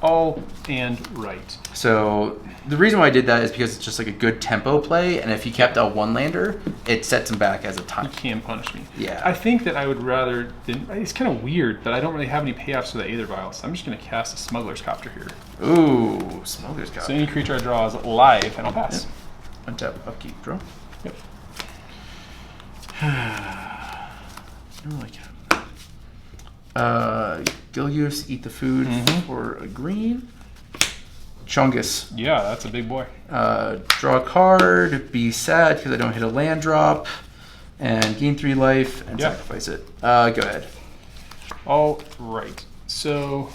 All and right. So the reason why I did that is because it's just like a good tempo play, and if he kept a one-lander, it sets him back as a time. You can punish me. Yeah. I think that I would rather... It's kind of weird, but I don't really have any payoffs for the Aether Vial, so I'm just going to cast a Smuggler's Copter here. Ooh, Smuggler's Copter. So any creature I draw is live, and I'll pass. Yep. Untap, upkeep, draw. Yep. Gilgus, eat the food for a green. Chungus. Yeah, that's a big boy. Draw a card, be sad because I don't hit a land drop, and gain 3 life and sacrifice it. Go ahead. All right. So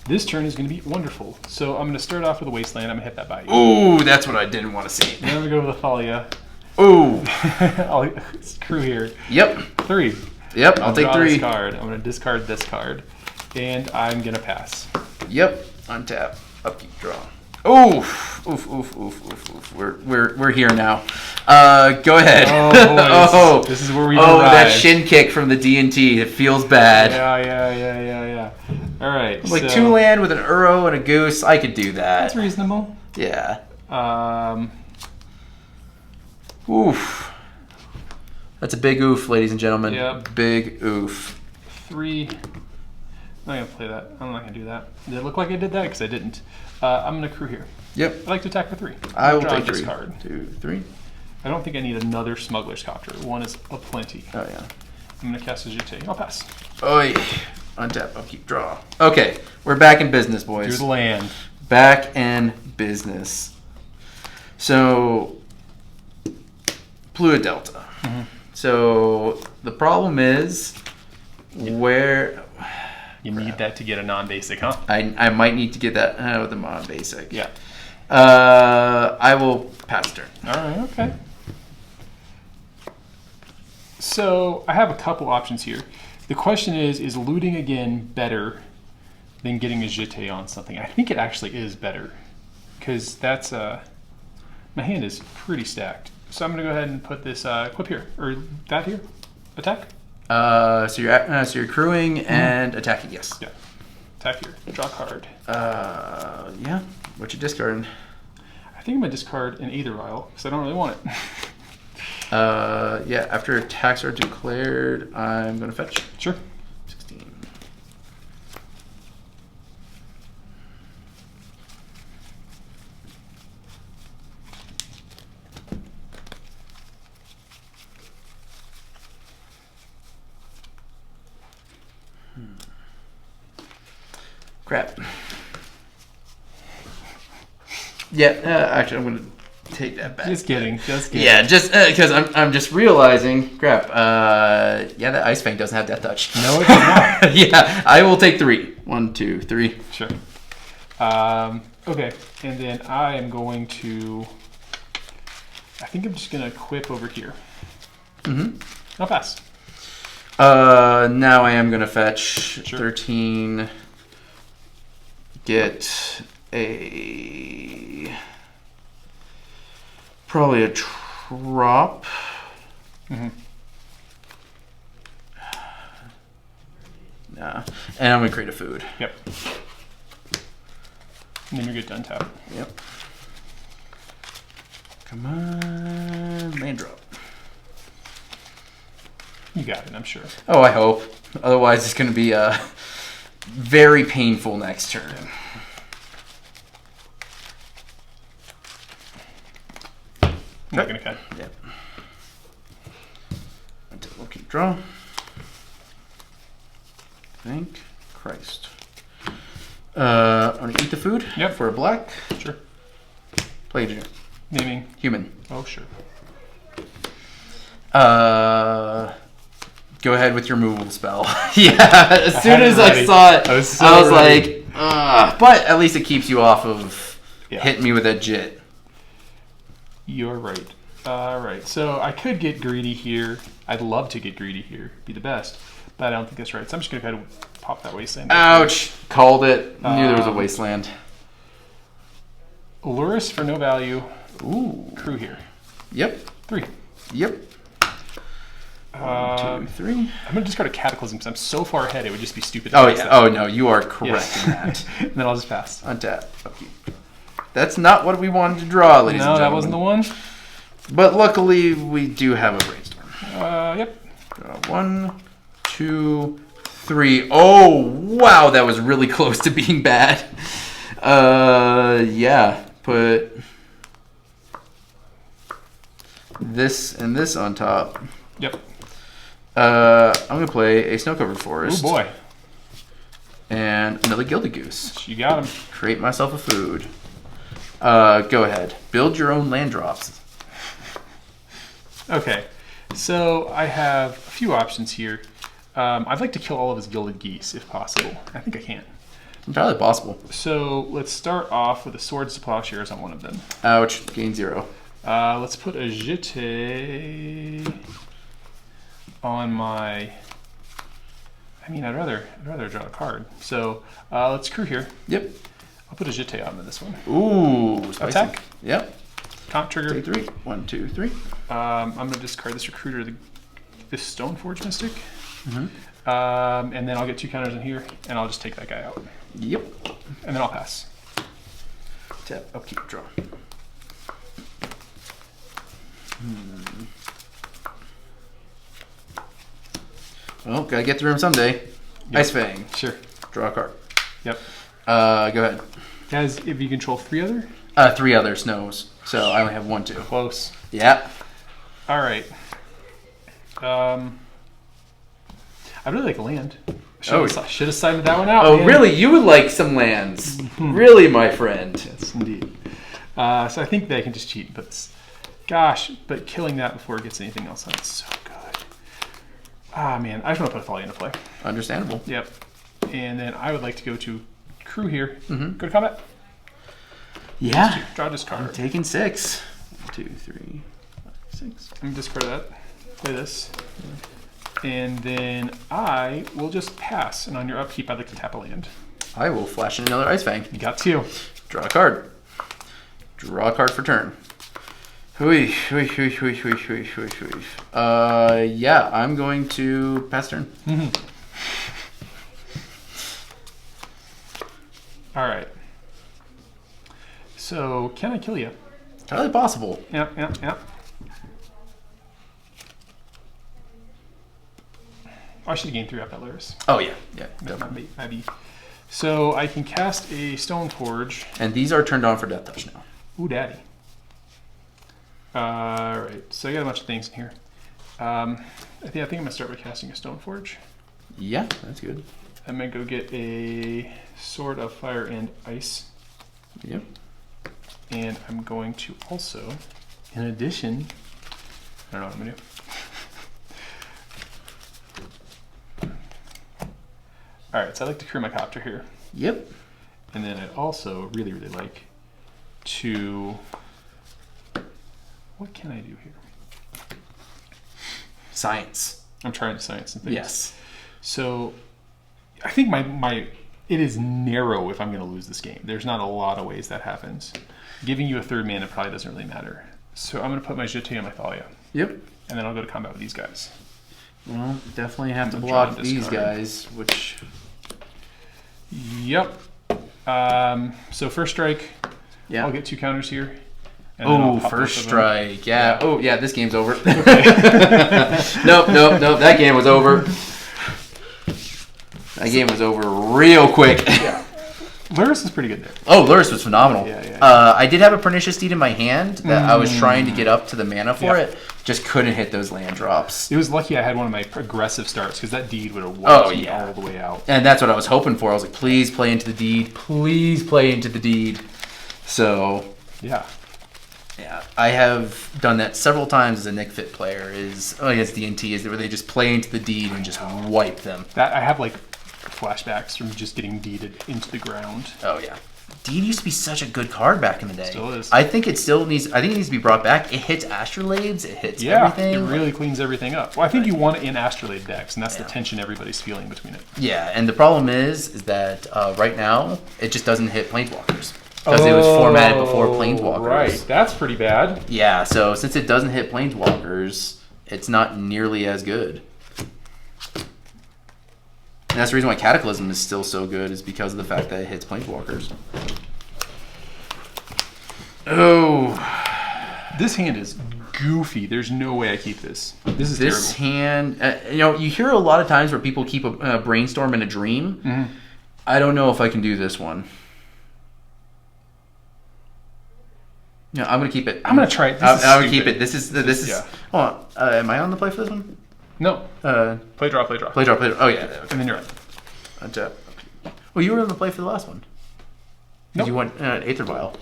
this turn is going to be wonderful. So I'm going to start off with a Wasteland. I'm going to hit that by you. Ooh, that's what I didn't want to see. Then I'm going to go with a Thalia. Ooh. I'll screw here. Yep. 3. Yep, I'll take draw 3. This card. I'm going to discard this card. And I'm going to pass. Yep. Untap. Upkeep. Draw. Oof. Oof. We're here now. Go ahead. Oh, boy. This is where we arrived. That shin kick from the D&T. It feels bad. Yeah. All right. Like 2 land with an Uro and a Goose. I could do that. That's reasonable. Yeah. Oof. That's a big oof, ladies and gentlemen. Yep. Big oof. 3. I'm not going to play that. I'm not going to do that. Did it look like I did that? Because I didn't. I'm going to crew here. Yep. I'd like to attack for 3. I will draw take this 3. card. 2, 3. I don't think I need another Smuggler's Copter. 1 is a plenty. Oh, yeah. I'm going to cast a GT. I'll pass. Oi. Untap, upkeep, draw. Okay, we're back in business, boys. Through the land. Back in business. So, Pluto Delta. So, the problem is where... You need that to get a non-basic, huh? I might need to get that with a non-basic. Yeah. I will pass turn. All right, okay. So I have a couple options here. The question is looting again better than getting a jeté on something? I think it actually is better because that's my hand is pretty stacked. So I'm gonna go ahead and put this equip here or that here. Attack. So you're crewing and attacking. Yes. Yeah. Attack here. Draw a card. Yeah. What you discarding? I think I'm gonna discard an Aether Vial because I don't really want it. Yeah. After attacks are declared, I'm gonna fetch. Sure. 16. Crap. Yeah, actually, I'm gonna take that back. Just kidding. Just kidding. Yeah, just because I'm just realizing. Crap. Yeah, that Ice Fang doesn't have Death Touch. No, it does not. Yeah, I will take 3. 1, 2, 3. Sure. Okay, and then I am going to. I think I'm just gonna equip over here. I'll pass. Now I am gonna fetch Sure. 13. Get a probably a drop. Nah, and I'm gonna create a food. Yep. And then you're good to untap. Yep. Come on, land drop. You got it, I'm sure. Oh, I hope. Otherwise, it's gonna be very painful next turn. I'm not gonna cut. Yep. Until we'll keep draw. Thank Christ. I'm gonna eat the food. Yep. For a black. Sure. Play engineer. Naming. Human. Oh, sure. Go ahead with your removal spell. Yeah, as soon as I saw it, I was like, ugh. But at least it keeps you off of hitting me with that jit. You're right. Alright, so I could get greedy here. I'd love to get greedy here. Be the best. But I don't think that's right. So I'm just going to go ahead and pop that wasteland. Ouch. Called it. Knew there was a wasteland. Lurrus for no value. Ooh. Crew here. Yep. 3. Yep. 1, 2, 3. I'm going to discard a Cataclysm because I'm so far ahead it would just be stupid. Oh, yeah. Oh, no. You are correct in that. And then I'll just pass. Untap. Okay. That's not what we wanted to draw, ladies and gentlemen. No, that wasn't the one. But luckily, we do have a brainstorm. Yep. 1, 2, 3. Oh, wow. That was really close to being bad. Yeah. Put this and this on top. Yep. I'm going to play a Snow-Covered Forest. Oh, boy. And another Gilded Goose. You got him. Create myself a food. Go ahead. Build your own land drops. Okay. So I have a few options here. I'd like to kill all of his Gilded Geese, if possible. I think I can. Entirely possible. So let's start off with the Swords to Plowshares on one of them. Ouch. Gain 0. Let's put a Jeté on my... I mean, I'd rather draw a card. So let's crew here. Yep. I'll put a Jeté on this one. Ooh, spicy. Attack. Yep. Comp trigger. Take 3. 1, 2, 3. I'm going to discard this Recruiter, this Stoneforge Mystic. Mm-hmm. And then I'll get 2 counters in here, and I'll just take that guy out. Yep. And then I'll pass. Tap, upkeep, draw. Well, gotta get through him someday. Yep. Ice Fang. Sure. Draw a card. Yep. Go ahead. Guys, if you control 3 other? 3 other snows. So I only have 1, 2. Close. Yeah. All right. I really like land. Should have signed that one out. Oh, man. really? You would like some lands. Really, my friend. Yes, indeed. So I think they can just cheat, but but killing that before it gets anything else on it's so good. Ah, man, I just want to put a Folly into play. Understandable. Yep. And then I would like to go to crew here. Mm-hmm. Go to combat. Yeah. Draw this card. I'm taking 6. 1, 2, 3, 5, 6. I'm going to discard that. Play this. And then I will just pass. And on your upkeep, I'd like to tap a land. I will flash in another Ice Fang. You got 2. Draw a card. Draw a card for turn. Yeah, I'm going to pass turn. Mm-hmm. All right. So, can I kill you? Entirely possible. Yep. I should have gained 3 off that Lurrus. Oh, yeah. Yeah, That definitely. might be. So, I can cast a Stoneforge. And these are turned on for Death Touch now. Ooh, daddy. Alright, so I got a bunch of things in here. I think I'm going to start by casting a Stoneforge. Yeah, that's good. I'm going to go get a Sword of Fire and Ice. Yep. And I'm going to also, in addition, I don't know what I'm going to do. Alright, so I like to crew my copter here. Yep. And then I'd also really, really like to... What can I do here? Science. I'm trying to science and things. Yes. So I think it is narrow if I'm going to lose this game. There's not a lot of ways that happens. Giving you a 3rd mana probably doesn't really matter. So I'm going to put my Jeté on my Thalia. Yep. And then I'll go to combat with these guys. Well, definitely have to I'm block drawing these discard. guys, which... Yep. So first strike, Yeah. I'll get 2 counters here. And then I'll Oh, pop first both of them. strike. Yeah. Yeah. Oh, yeah, this game's over. Nope. That game was over. That game was over real quick. Yeah. Lurrus is pretty good there. Oh, Lurrus was phenomenal. Yeah. I did have a Pernicious Deed in my hand that I was trying to get up to the mana for Yeah. it. Just couldn't hit those land drops. It was lucky I had one of my aggressive starts because that deed would have wiped me yeah. all the way out. And that's what I was hoping for. I was like, please play into the deed. Please play into the deed. So, Yeah. Yeah, I have done that several times as a Nick Fit player. Against DNT is where they just play into the deed and just wipe them. That I have like flashbacks from just getting deeded into the ground. Oh yeah, Deed used to be such a good card back in the day. Still is. I think it needs to be brought back. It hits Astrolabes. It hits everything. It really cleans everything up. Well, I think you want it in Astrolabe decks, and that's the tension everybody's feeling between it. Yeah, and the problem is that right now it just doesn't hit Planeswalkers. Because it was formatted before Planeswalkers. Right, that's pretty bad. Yeah, so since it doesn't hit Planeswalkers, it's not nearly as good. And that's the reason why Cataclysm is still so good, is because of the fact that it hits Planeswalkers. Oh. This hand is goofy. There's no way I keep this. This is this terrible. hand, you hear a lot of times where people keep a brainstorm in a dream. Mm-hmm. I don't know if I can do this one. No, I'm gonna keep it. I'm gonna try it. I'm gonna keep it. This is. Yeah. Hold on. Am I on the play for this one? No. Play draw. Play draw. Play draw. Play draw. Oh yeah. Okay. And then you're on. Untap. Well, you were on the play for the last one. Nope. You went Aether Vial.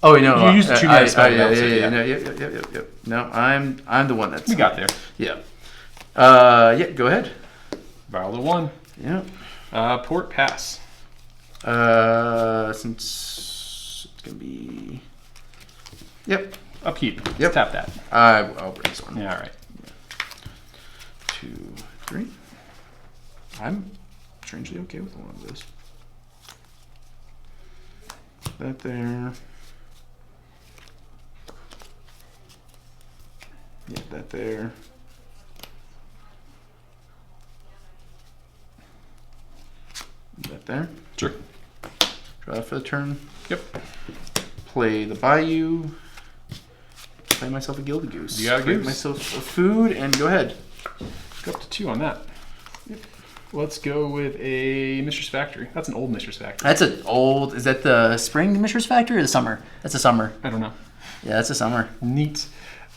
Oh wait, no. You used the 2 mana spell. Yep. No, I'm the one that's. We got there. Yeah. Yeah. Go ahead. Vial to 1. Yeah. Port pass. Since it's gonna be. Yep. Upkeep. Yep. Tap that. I'll brainstorm. Yeah. All right. 2, 3. I'm strangely okay with one of those. That there. Yeah, that there. That there. Sure. Draw for the turn. Yep. Play the Bayou. Play myself a Gilded Goose. You got a goose. Myself a food and go ahead. Go up to 2 on that. Yep. Let's go with a Mistress Factory. That's an old Mistress Factory. That's an old. Is that the spring Mistress Factory or the summer? That's a summer. I don't know. Yeah, that's a summer. Neat.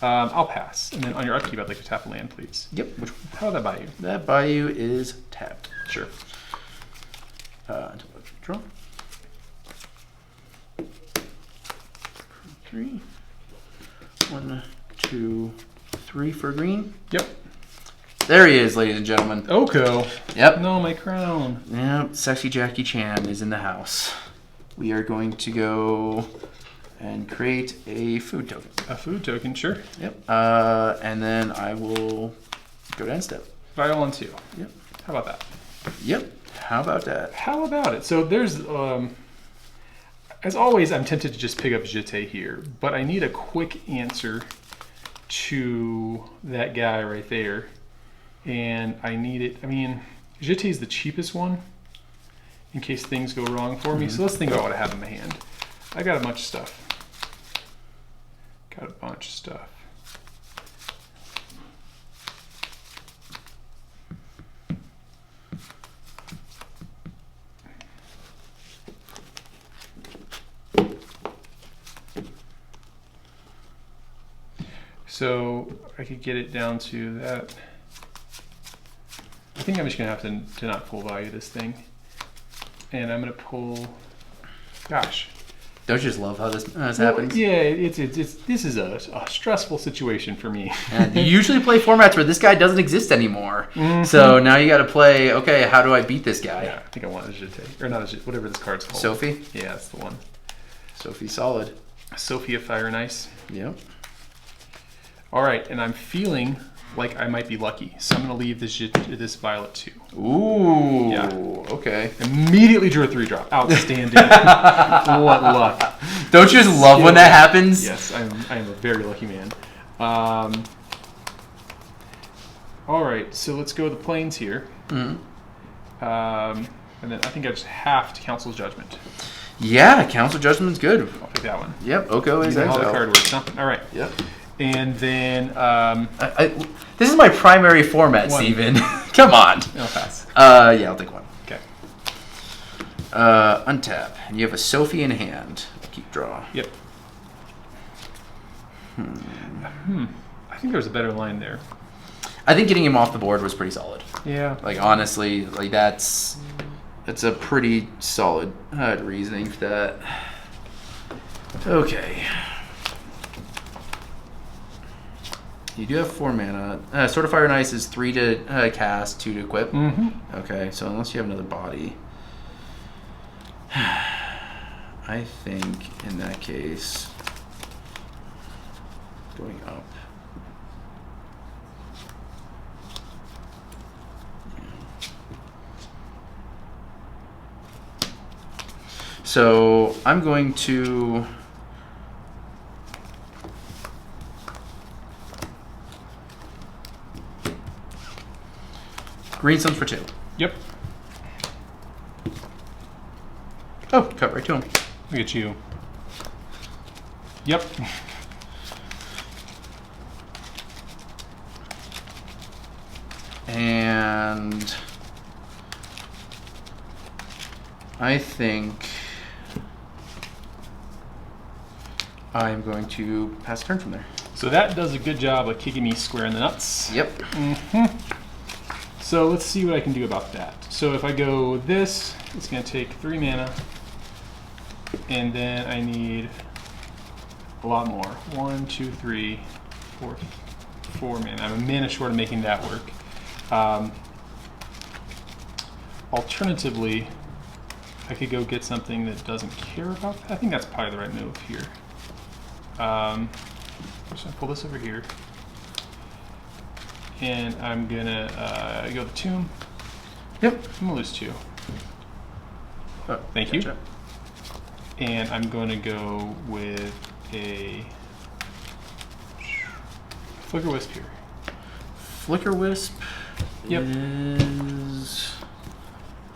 I'll pass. And then on your upkeep, I'd like to tap a land, please. Yep. How would that buy you? That Bayou is tapped. Sure. Draw. 3. 1, 2, 3 for green. Yep. There he is, ladies and gentlemen. Oko. Yep. No, my crown. Yep. Sexy Jackie Chan is in the house. We are going to go and create a food token. A food token, sure. Yep. And then I will go to end step. Vial on 2. Yep. How about that? Yep. How about that? How about it? So there's, as always, I'm tempted to just pick up Jeté here, but I need a quick answer to that guy right there. And I need it, Jeté is the cheapest one in case things go wrong for me. So let's think about what I have in my hand. I got a bunch of stuff. So I could get it down to that. I think I'm just gonna have to not full value this thing. And I'm gonna pull, gosh. Don't you just love how this happens? Yeah, this is a stressful situation for me. And you usually play formats where this guy doesn't exist anymore. Mm-hmm. So now you got to play, okay, how do I beat this guy? Yeah, I think I want a Jeté. Or not a Jeté, whatever this card's called. Sophie? Yeah, that's the one. Sophie solid. Sophia Fire and Ice. Yep. All right, and I'm feeling like I might be lucky. So I'm going to leave this Violet 2. Ooh. Yeah. Okay. Immediately drew a 3-drop. Outstanding. What luck. Don't you just love when that happens? Yes, I am a very lucky man. All right, so let's go to the plains here. Mm-hmm. And then I think I just have to Council's Judgment. Yeah, Council Judgment's good. I'll pick that one. Yep, Oko is how exile. the card works, huh? All right. Yep. And then... this is my primary format, one. Steven. Come on. I'll pass. Yeah, I'll take one. Okay. Untap. And you have a Sophie in hand. Keep draw. Yep. I think there's a better line there. I think getting him off the board was pretty solid. Yeah. Like, honestly, like that's a pretty solid reasoning for that. Okay. You do have 4 mana. Sword of Fire and Ice is 3 to cast, 2 to equip. Mm-hmm. Okay, so unless you have another body, I think in that case, going up. So I'm going to green stones for 2. Yep. Oh, cut right to him. Look at you. Yep. And I think I'm going to pass a turn from there. So that does a good job of kicking me square in the nuts. Yep. Mm-hmm. So let's see what I can do about that. So if I go this, it's going to take 3 mana. And then I need a lot more. 1, 2, 3, 4 mana. I'm a mana short of making that work. Alternatively, I could go get something that doesn't care about that. I think that's probably the right move here. I'm just gonna pull this over here. And I'm gonna go to the tomb. Yep. I'm gonna lose 2. Oh, Thank you. gotcha. And I'm going to go with a Flicker Wisp here. Flicker Wisp Yep. is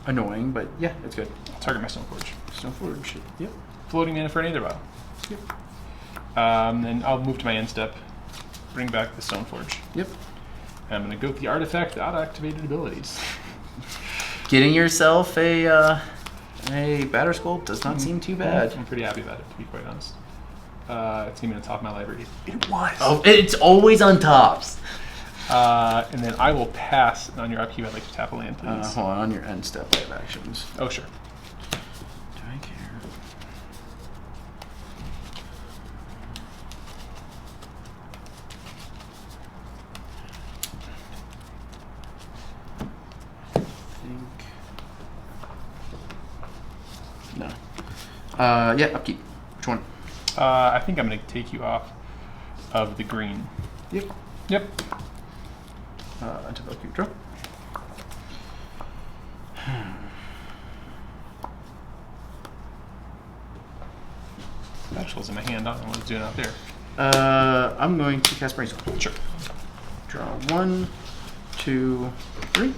annoying, but yeah, it's good. I'll target my Stoneforge. Stoneforge. Yep. Floating mana for an Aether Vial. Yep. Then I'll move to my end step, bring back the Stoneforge. Yep. And I'm going to go with the artifact without activated abilities. Getting yourself a Batter Skull does not seem too bad. I'm pretty happy about it, to be quite honest. It's going to be on top of my library. It was. Oh, it's always on tops. And then I will pass on your upkeep. I'd like to tap a land, please. Hold on your end step. I have actions. Oh, sure. Do I care? No. Yeah, upkeep. Which one? I think I'm going to take you off of the green. Yep. Yep. Until upkeep draw. That was in my hand. I don't know what it's doing out there. I'm going to cast Brainstorm. Sure. Draw 1, 2, 3.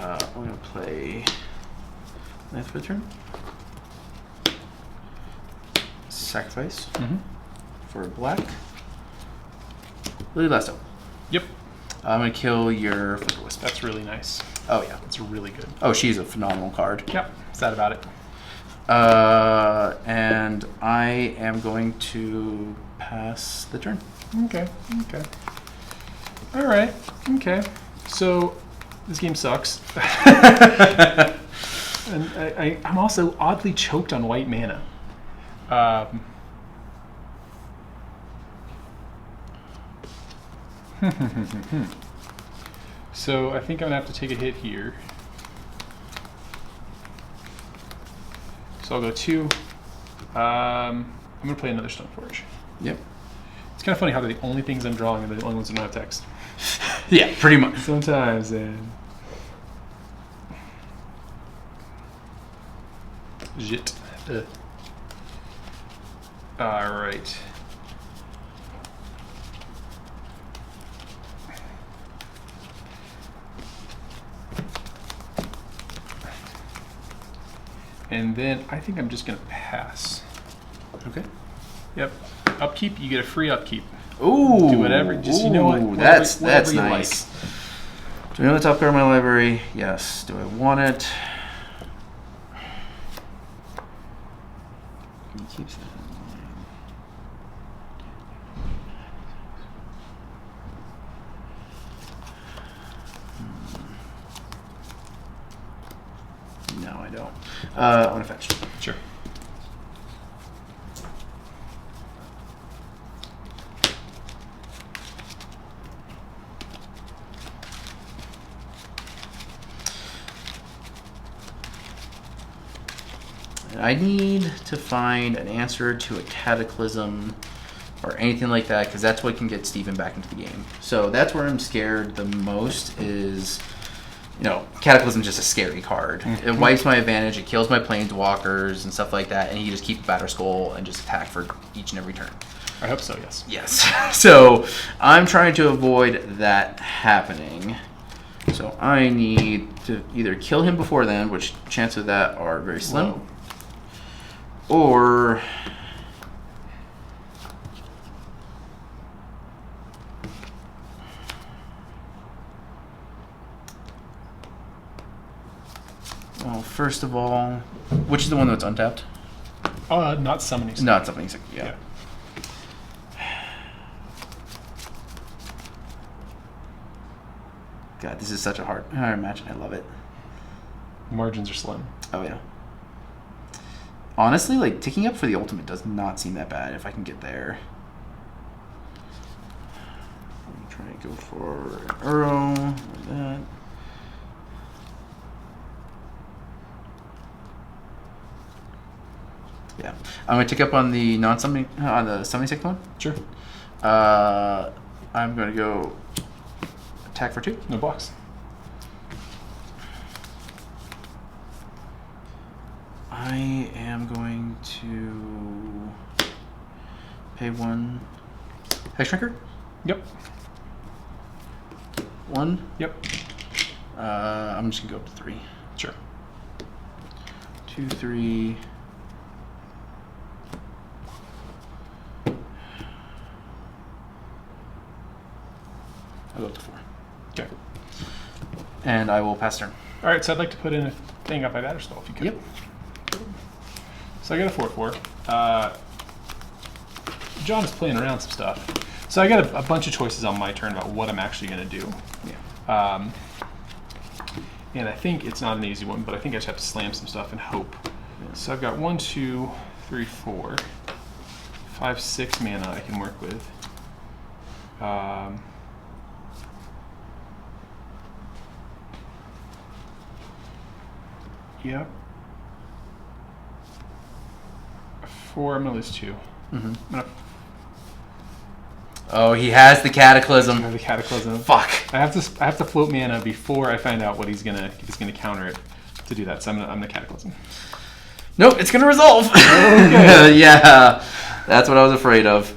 I'm going to play Ninth for the turn. Sacrifice for black. Lily Blasto. Yep. I'm going to kill your Flicker Wisp. That's really nice. Oh, yeah. That's really good. Oh, she's a phenomenal card. Yep. Is that about it? And I am going to pass the turn. Okay. Okay. All right. Okay. So this game sucks. And I'm also oddly choked on white mana. So I think I'm going to have to take a hit here. So I'll go 2. I'm going to play another Stoneforge. Yep. It's kind of funny how they're the only things I'm drawing are the only ones that don't have text. Yeah, pretty much. Sometimes, and Jit. All right. And then I think I'm just gonna pass. Okay. Yep. Upkeep. You get a free upkeep. Ooh. Do whatever. Just you know what? Whatever, That's whatever you nice. like. Do I know the top card of my library? Yes. Do I want it? He keeps that in mind. No, I don't. I want to fetch. Sure. I need to find an answer to a Cataclysm or anything like that, because that's what can get Steven back into the game. So that's where I'm scared the most is, you know, Cataclysm's just a scary card. It wipes my advantage, it kills my Planeswalkers and stuff like that, and you just keep Batterskull and just attack for each and every turn. I hope so, yes. Yes. So I'm trying to avoid that happening. So I need to either kill him before then, which chances of that are very slim. Low. Or well, first of all, which is the one that's untapped? Not summoning. Not something. Yeah. God, this is such a hard match. I love it. Margins are slim. Oh yeah. Honestly, like, ticking up for the ultimate does not seem that bad if I can get there. I'm trying to go for an Uro, like that. Yeah. I'm going to tick up on the non-summoning, on the summoning second one. Sure. I'm going to go attack for 2. No blocks. I am going to pay 1 Hex Shrinker. Yep. 1. Yep. I'm just gonna go up to 3. Sure. 2, 3. I'll go up to 4. Okay. And I will pass turn. All right, so I'd like to put in a thing up by Batterskull, if you could. Yep. So I got a 4/4. John is playing around some stuff. So I got a bunch of choices on my turn about what I'm actually going to do. Yeah. And I think it's not an easy one, but I think I just have to slam some stuff and hope. Yeah. So I've got 1, 2, 3, 4, 5, 6 mana I can work with. Yep. 4, I'm going to lose 2. Mm-hmm. I'm gonna Oh, he has the Cataclysm. have the Cataclysm. Fuck. I have to float mana before I find out what he's gonna counter it to do that. So I'm gonna Cataclysm. Nope, it's gonna resolve. Okay. Yeah, that's what I was afraid of.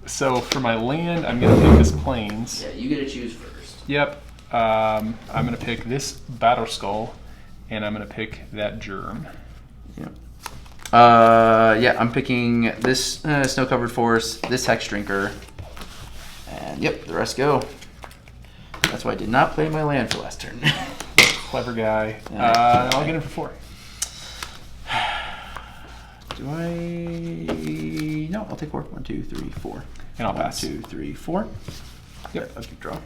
So for my land, I'm gonna pick this Plains. Yeah, you get to choose first. Yep. I'm gonna pick this Batterskull, and I'm gonna pick that Germ. Yep. Yeah, I'm picking this Snow-Covered Forest, this Hex Drinker, and yep, the rest go. That's why I did not play my land for last turn. Clever guy. Yeah. I'll get him for 4. Do I? No, I'll take 4. 1, 2, 3, 4. And I'll pass. 1, 2, 3, 4. Yep. A big draw.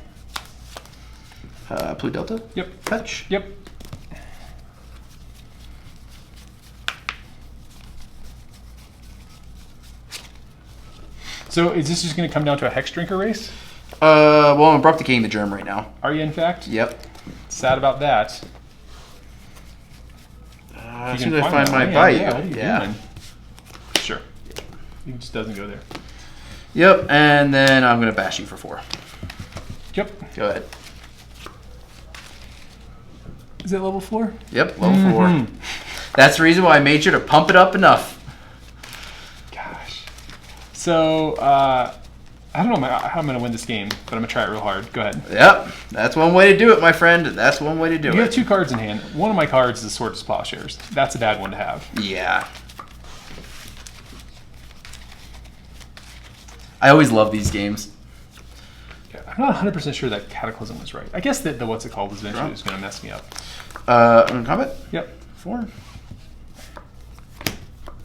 Blue Delta. Yep. Fetch. Yep. So is this just going to come down to a Hex Drinker race? Well, I'm abrupt decaying the Germ right now. Are you, in fact? Yep. Sad about that. As soon as I find my land, bite. Yeah, what are you doing? Sure. He just doesn't go there. Yep, and then I'm going to bash you for 4. Yep. Go ahead. Is it level 4? Yep, level 4. That's the reason why I made sure to pump it up enough. Gosh. So, I don't know how I'm going to win this game, but I'm going to try it real hard. Go ahead. Yep, that's one way to do it, my friend. That's one way to do You it. have 2 cards in hand. One of my cards is Sword of Plowshares. That's a bad one to have. Yeah. I always love these games. I'm not 100% sure that Cataclysm was right. I guess that the what's it called was eventually Draw. going to mess me up. I'm in combat. Yep. 4.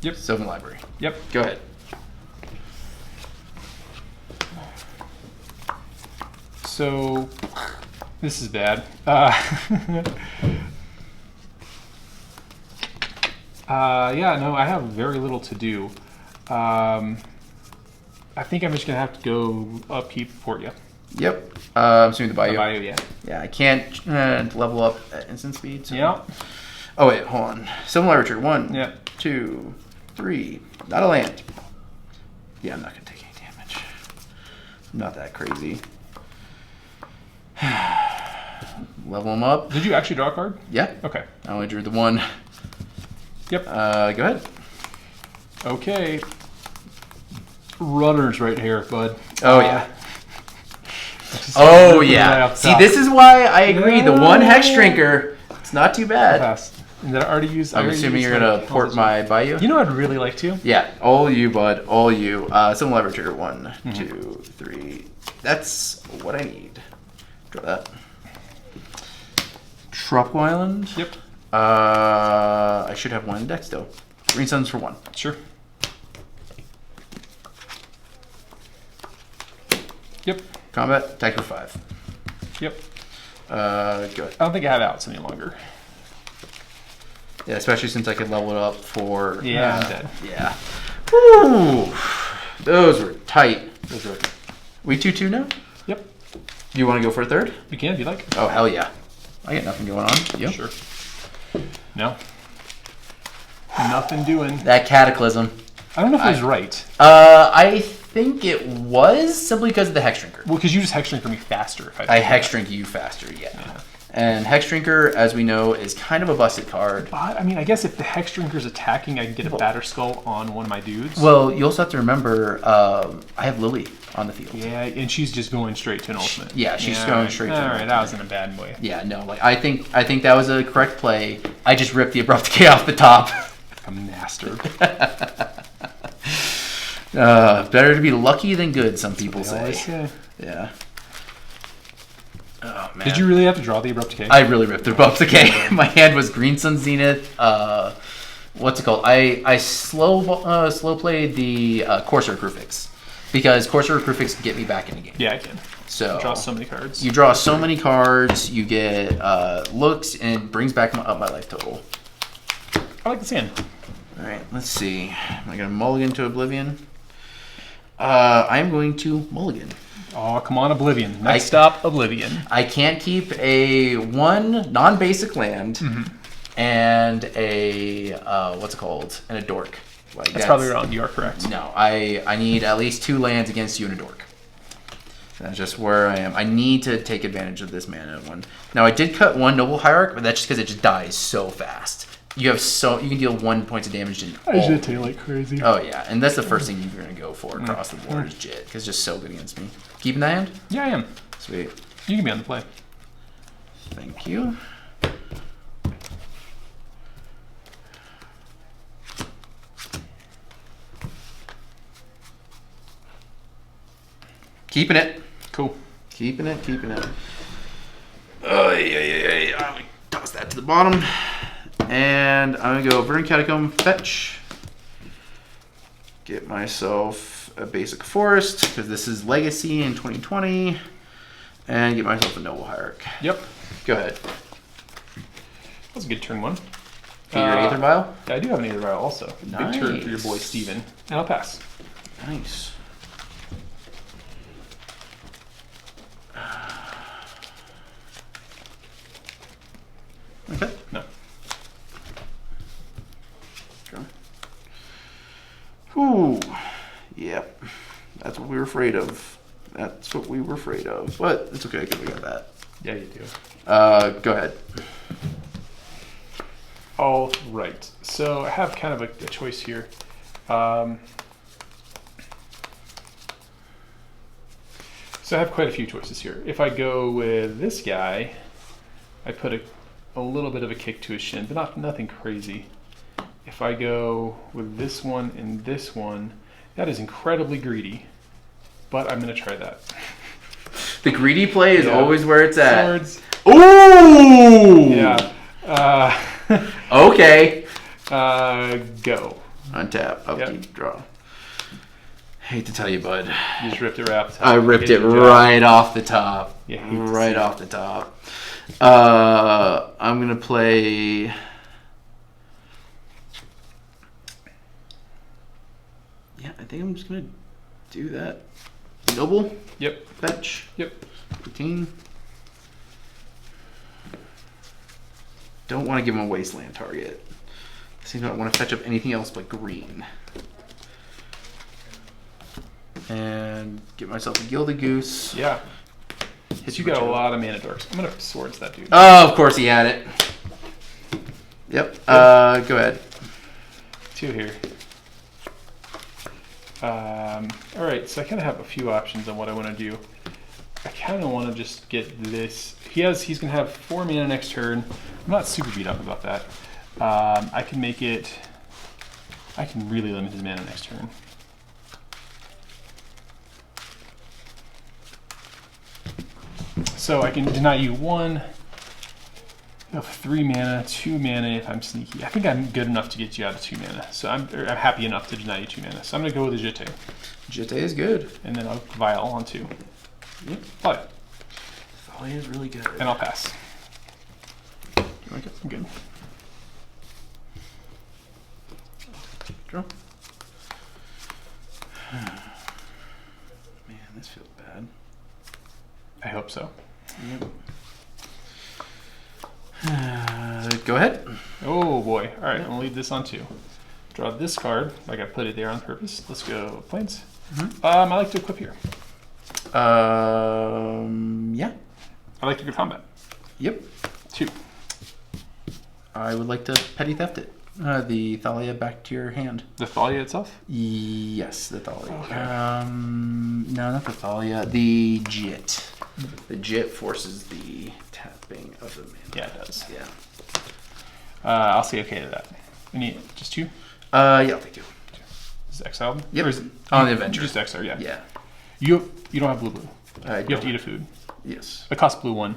Yep. Sylvan Library. Yep. Go ahead. So, this is bad. Yeah, no, I have very little to do. I think I'm just gonna have to go upkeep for you. Yep. I'm assuming the Bayou. Bayou, yeah. Yeah, I can't level up at instant speed. So. Yeah. Oh wait, hold on. Similar Archer. 1, Yeah. 2, 3. Not a land. Yeah, I'm not gonna take any damage. I'm not that crazy. Level them up. Did you actually draw a card? Yeah. Okay. I only drew the 1. Yep. Go ahead. Okay. Runners right here, bud. Oh yeah. Oh Yeah. See, this is why I agree. The 1 Hex Drinker. It's not too bad. Pass. And then I already used. I'm assuming you're gonna port my Bayou. You know, I'd really like to. Yeah, all you, bud, all you. Some lever trigger. 1, 2, 3. That's what I need. Draw that. Tropical Island. Yep. I should have 1 in deck still. Green Suns for 1. Sure. Yep. Combat, attack for 5. Yep. Go ahead. I don't think I have outs any longer. Yeah, especially since I could level it up for. Yeah, I'm dead. Yeah. Woo! Those were tight. Those are. We 2-2 now? Yep. Do you want to go for a third? You can if you like. Oh, hell yeah. I got nothing going on. Yep. Sure. No. Nothing doing. That Cataclysm. I don't know if it was right. I think it was simply because of the Hex Drinker. Well, because you just Hex Drinker me faster. If I Hex Drink you faster, yeah. And Hex Drinker, as we know, is kind of a busted card. But, I mean, I guess if the Hex Drinker's attacking, I can get a Batter Skull on one of my dudes. Well, you also have to remember, I have Lily on the field. Yeah, and she's just going straight to an ultimate. Yeah, she's going straight to an Alright, ultimate. that was in a bad way. Yeah, no, like I think that was a correct play. I just ripped the Abrupt Decay off the top. A master. Better to be lucky than good, some people say. Yeah. Oh man. Did you really have to draw the Abrupt Decay? I really ripped the Abrupt Decay. My hand was Green Sun Zenith. What's it called? I slow played the Courser Crucifix because Courser Crucifix can get me back in the game. Yeah, I can. So Draw so many cards. You draw so many cards. You get looks and it brings back up my life total. I like this hand. All right, let's see. Am I gonna mulligan to Oblivion? I'm going to mulligan. Oh, come on, Oblivion. Next stop, Oblivion. I can't keep a 1 non-basic land and a what's it called? And a dork. Like, that's probably wrong. You are correct. No, I need at least 2 lands against you and a dork. That's just where I am. I need to take advantage of this mana one. Now I did cut 1 Noble Hierarch, but that's just because it just dies so fast. You can deal 1 point of damage in all. I should take like crazy. Oh yeah, and that's the first thing you're gonna go for across the board is Jit, because it's just so good against me. Keeping that hand? Yeah, I am. Sweet. You can be on the play. Thank you. Keeping it. Cool. Keeping it. Oh, yeah. Toss that to the bottom. And I'm going to go Burning Catacomb, fetch. Get myself a basic forest, because this is Legacy in 2020. And get myself a Noble Hierarch. Yep. Go ahead. That was a good turn 1. Get your Aether Vial. I do have an Aether Vial also. Nice. Big turn for your boy Steven. And I'll pass. Nice. Okay. No. Sure. Whew. Yep. That's what we were afraid of. But it's okay because we got that. Yeah, you do. Go ahead. All right. So I have kind of a choice here. So I have quite a few choices here. If I go with this guy, I put a little bit of a kick to his shin, but nothing crazy. If I go with this one and this one, that is incredibly greedy, but I'm going to try that. The greedy play is always where it's at. Swords. Ooh! Yeah. Okay. Go. Untap, upkeep, draw. Hate to tell you, bud. You just ripped it right off the top. I ripped it right off the top. Yeah, right off the top. I'm gonna play. think I'm just gonna do that. Noble. Yep. Fetch. Yep. Routine. Don't want to give him a wasteland target. So you don't want to fetch up anything else but green. And get myself a Gilded Goose. Yeah. You got a lot of mana dorks. I'm gonna swords that dude. Oh, of course he had it. Yep. Go ahead. 2 here. All right, so I kind of have a few options on what I want to do. I kind of want to just get this. He's gonna have 4 mana next turn. I'm not super beat up about that. I can make it. I can really limit his mana next turn. So I can deny you 1. Of 3 mana, 2 mana if I'm sneaky. I think I'm good enough to get you out of 2 mana. So I'm happy enough to deny you 2 mana. So I'm gonna go with the Jete. Jete is good. And then I'll Vial on 2. Yep. Thalia. Thalia is really good. And I'll pass. You like it? I'm good. Draw. Man, this feels bad. I hope so. Yep. Go ahead. Oh boy. All right, I'm gonna leave this on 2. Draw this card. Like I put it there on purpose. Let's go planes. I like to equip here. Yeah. I like to go combat. Yep. 2. I would like to petty theft it. The Thalia back to your hand. The Thalia itself? Yes, the Thalia. Okay. No, not the Thalia. The Jit. The Jit forces the tapping of the mana. Yeah, it does. Yeah. I'll say okay to that. You need just 2? Yeah, I'll take 2. Is it exiled? Yep. Or is it, On the Avenger. Just exile, yeah. Yeah. You don't have blue. You have don't to eat a food. Yes. It costs blue 1.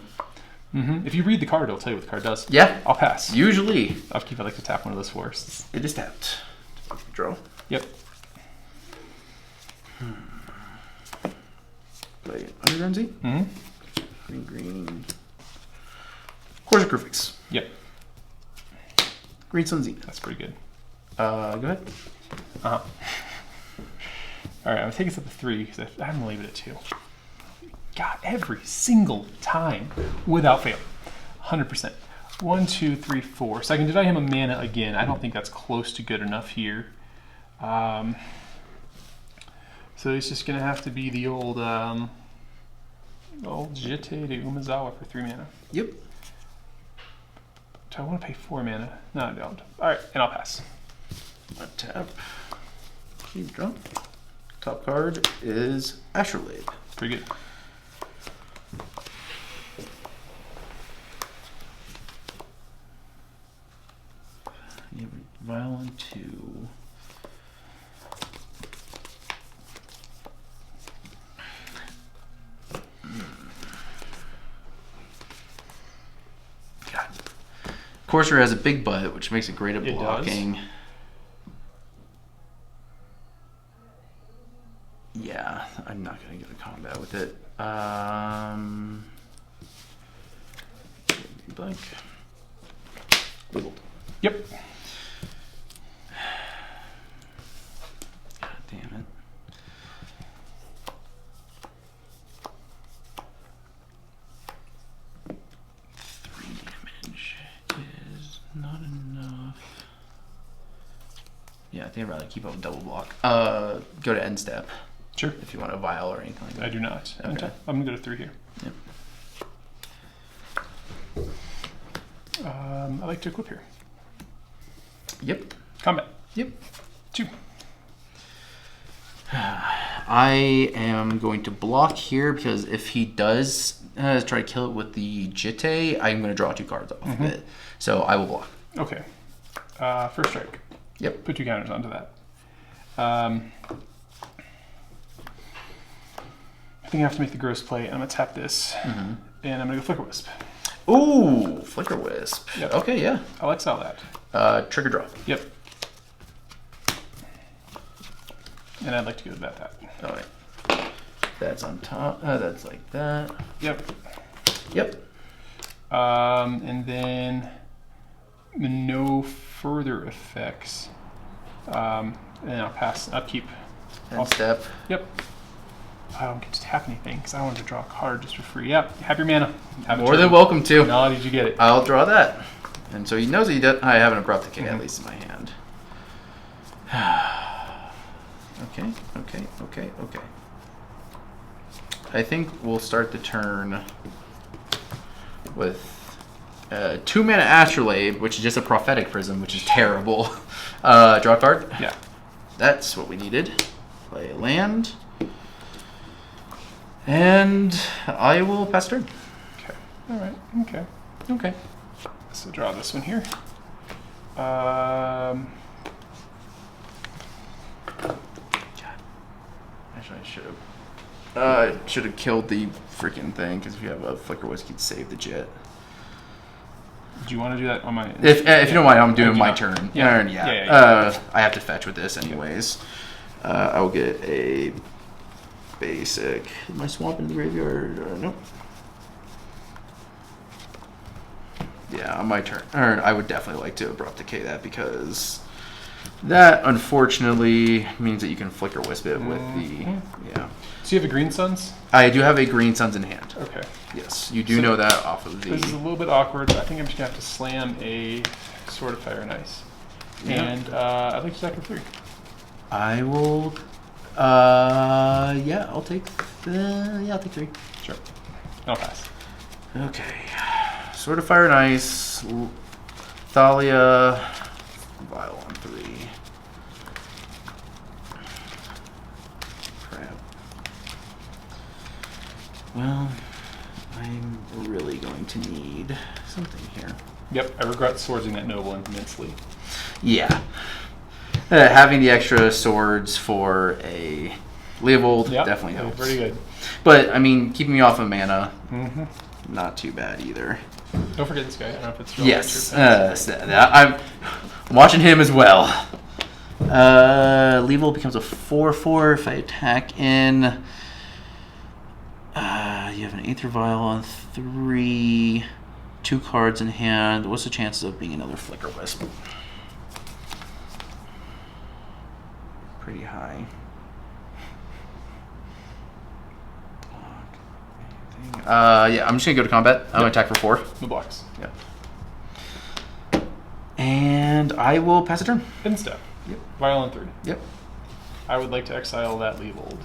If you read the card, it'll tell you what the card does. Yeah. I'll pass. Usually. I'll keep. I like to tap one of those forests. It is tapped. Draw. Yep. Play Underground Z. Mm-hmm. Green. Course of Crufix. Yep. Green Sun Zenith. That's pretty good. Go ahead. All right, I'm gonna take us up to 3 because I'm gonna leave it at 2. God, every single time, without fail, 100%. 1, 2, 3, 4. So I can deny him a mana again. I don't think that's close to good enough here. So it's just gonna have to be the old Jete to Umezawa for 3 mana. Yep. Do I want to pay 4 mana? No, I don't. All right, and I'll pass. Tap. Keep draw. Top card is Astrolabe. Pretty good. You have Violent 2. God. Courser has a big butt, which makes it great at It blocking. does. Yeah, I'm not gonna get a combat with it. Blank. Wiggled. Yep. God damn it. Three damage is not enough. Yeah, I think I'd rather keep up with double block. Go to end step. Sure. If you want a vial or anything like that. I do not. Okay. I'm gonna go to 3 here. Yep. I like to equip here. Yep. Combat. Yep. 2. I am going to block here because if he does try to kill it with the Jite, I'm going to draw 2 cards off of it. So I will block. Okay. First strike. Yep. Put 2 counters onto that. I think I have to make the gross play, and I'm going to tap this, and I'm going to go Flicker Wisp. Ooh, Flicker Wisp. Yep. Okay, yeah. I'll exile that. Trigger draw. Yep. And I'd like to go to that. All right. That's on top. That's like that. Yep. Yep. And then no further effects. And I'll pass. I'll keep End step. Yep. I don't get to tap anything because I wanted to draw a card just for free. Yep. Have your mana. Have a More turn. than welcome to. No, did you get it? I'll draw that. And so he knows that he does. I have an abrupt decay at least in my hand. Okay. I think we'll start the turn with 2 mana Astrolabe, which is just a Prophetic Prism, which is terrible. Draw a card. Yeah. That's what we needed. Play a land. And I will pass turn. Okay. All right. Okay. Okay. So draw this one here. Actually, I should have killed the freaking thing, because if you have a Flicker Wisp, you'd save the jet. Do you want to do that on my? If you don't mind, I'm doing my turn. Yeah. I have to fetch with this anyways. I will get a basic. Am I swapping the graveyard? Nope. Yeah, on my turn. Or I would definitely like to abrupt decay that, because that unfortunately means that you can Flicker Wisp it with the So you have a Green Suns? I do have a Green Suns in hand. Okay. Yes, you do know that off of the. This is a little bit awkward, but I think I'm just gonna have to slam a Sword of Fire and Ice. Yeah. And I'd like to attack with 3. I will. I'll take. I'll take 3. Sure. I'll pass. Okay. Sword of Fire and Ice. Thalia. Vial on 3. Crap. Well, I'm really going to need something here. Yep, I regret swordsing that noble immensely. Yeah. Having the extra swords for a Leovold definitely helps. Pretty good. But, I mean, keeping me off of mana, Mm-hmm. not too bad either. Don't forget this guy. I don't know if it's Yes. I'm watching him as well. Leovold becomes a 4/4 if I attack in. You have an Aether Vial on 3. 2 cards in hand. What's the chances of being another Flicker Wisp? Pretty high. I'm just gonna go to combat. I'm gonna attack for 4. No blocks. Yeah. And I will pass a turn. End step. Yep. Vial on 3. Yep. I would like to exile that Leovold.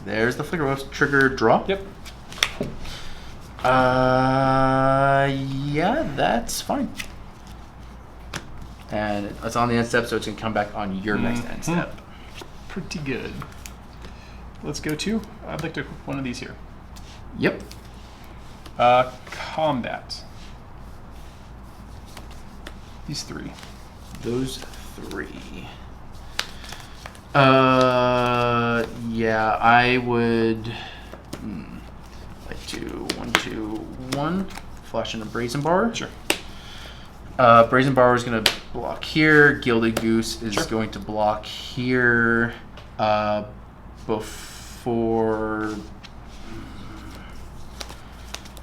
There's the Flicker Wisp. Trigger draw. Yep. Yeah, that's fine. And it's on the end step, so it's gonna come back on your next end step. Pretty good. Let's go to. I'd like to equip one of these here. Yep. Combat. These 3. Those 3. Yeah, I would like to 1/2/1 flash in a Brazen Bar. Sure. Brazen Bar is going to block here. Gilded Goose is going to block here. Before.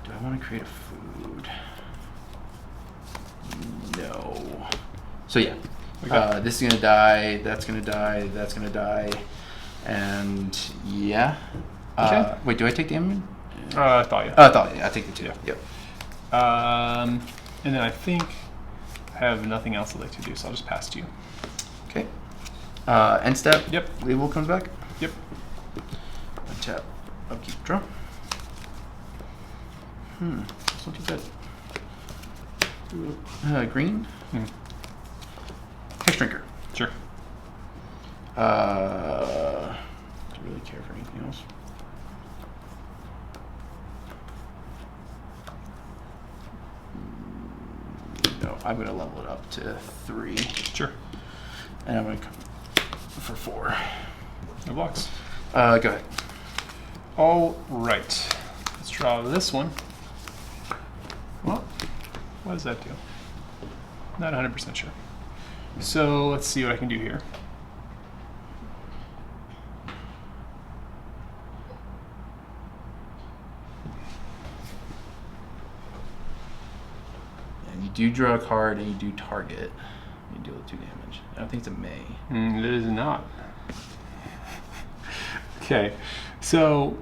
Do I want to create a food? No. So yeah. This is going to die. That's going to die. That's going to die. And yeah. Okay. Wait, do I take the damage? I thought you. I thought, yeah, I take the 2. Yeah. Yep. And then I think I have nothing else I'd like to do, so I'll just pass to you. Okay. End step. Yep. Label comes back. Yep. Untap. Upkeep. Draw. That's not too bad. Green. Hex Drinker. Sure. Don't really care for anything else. No, I'm going to level it up to 3. Sure. And I'm going to come for 4. No blocks. Go ahead. All right. Let's draw this one. Well, what does that do? Not 100% sure. So let's see what I can do here. And you do draw a card and you do target. You deal 2 damage. I don't think it's a May. It is not. Okay, so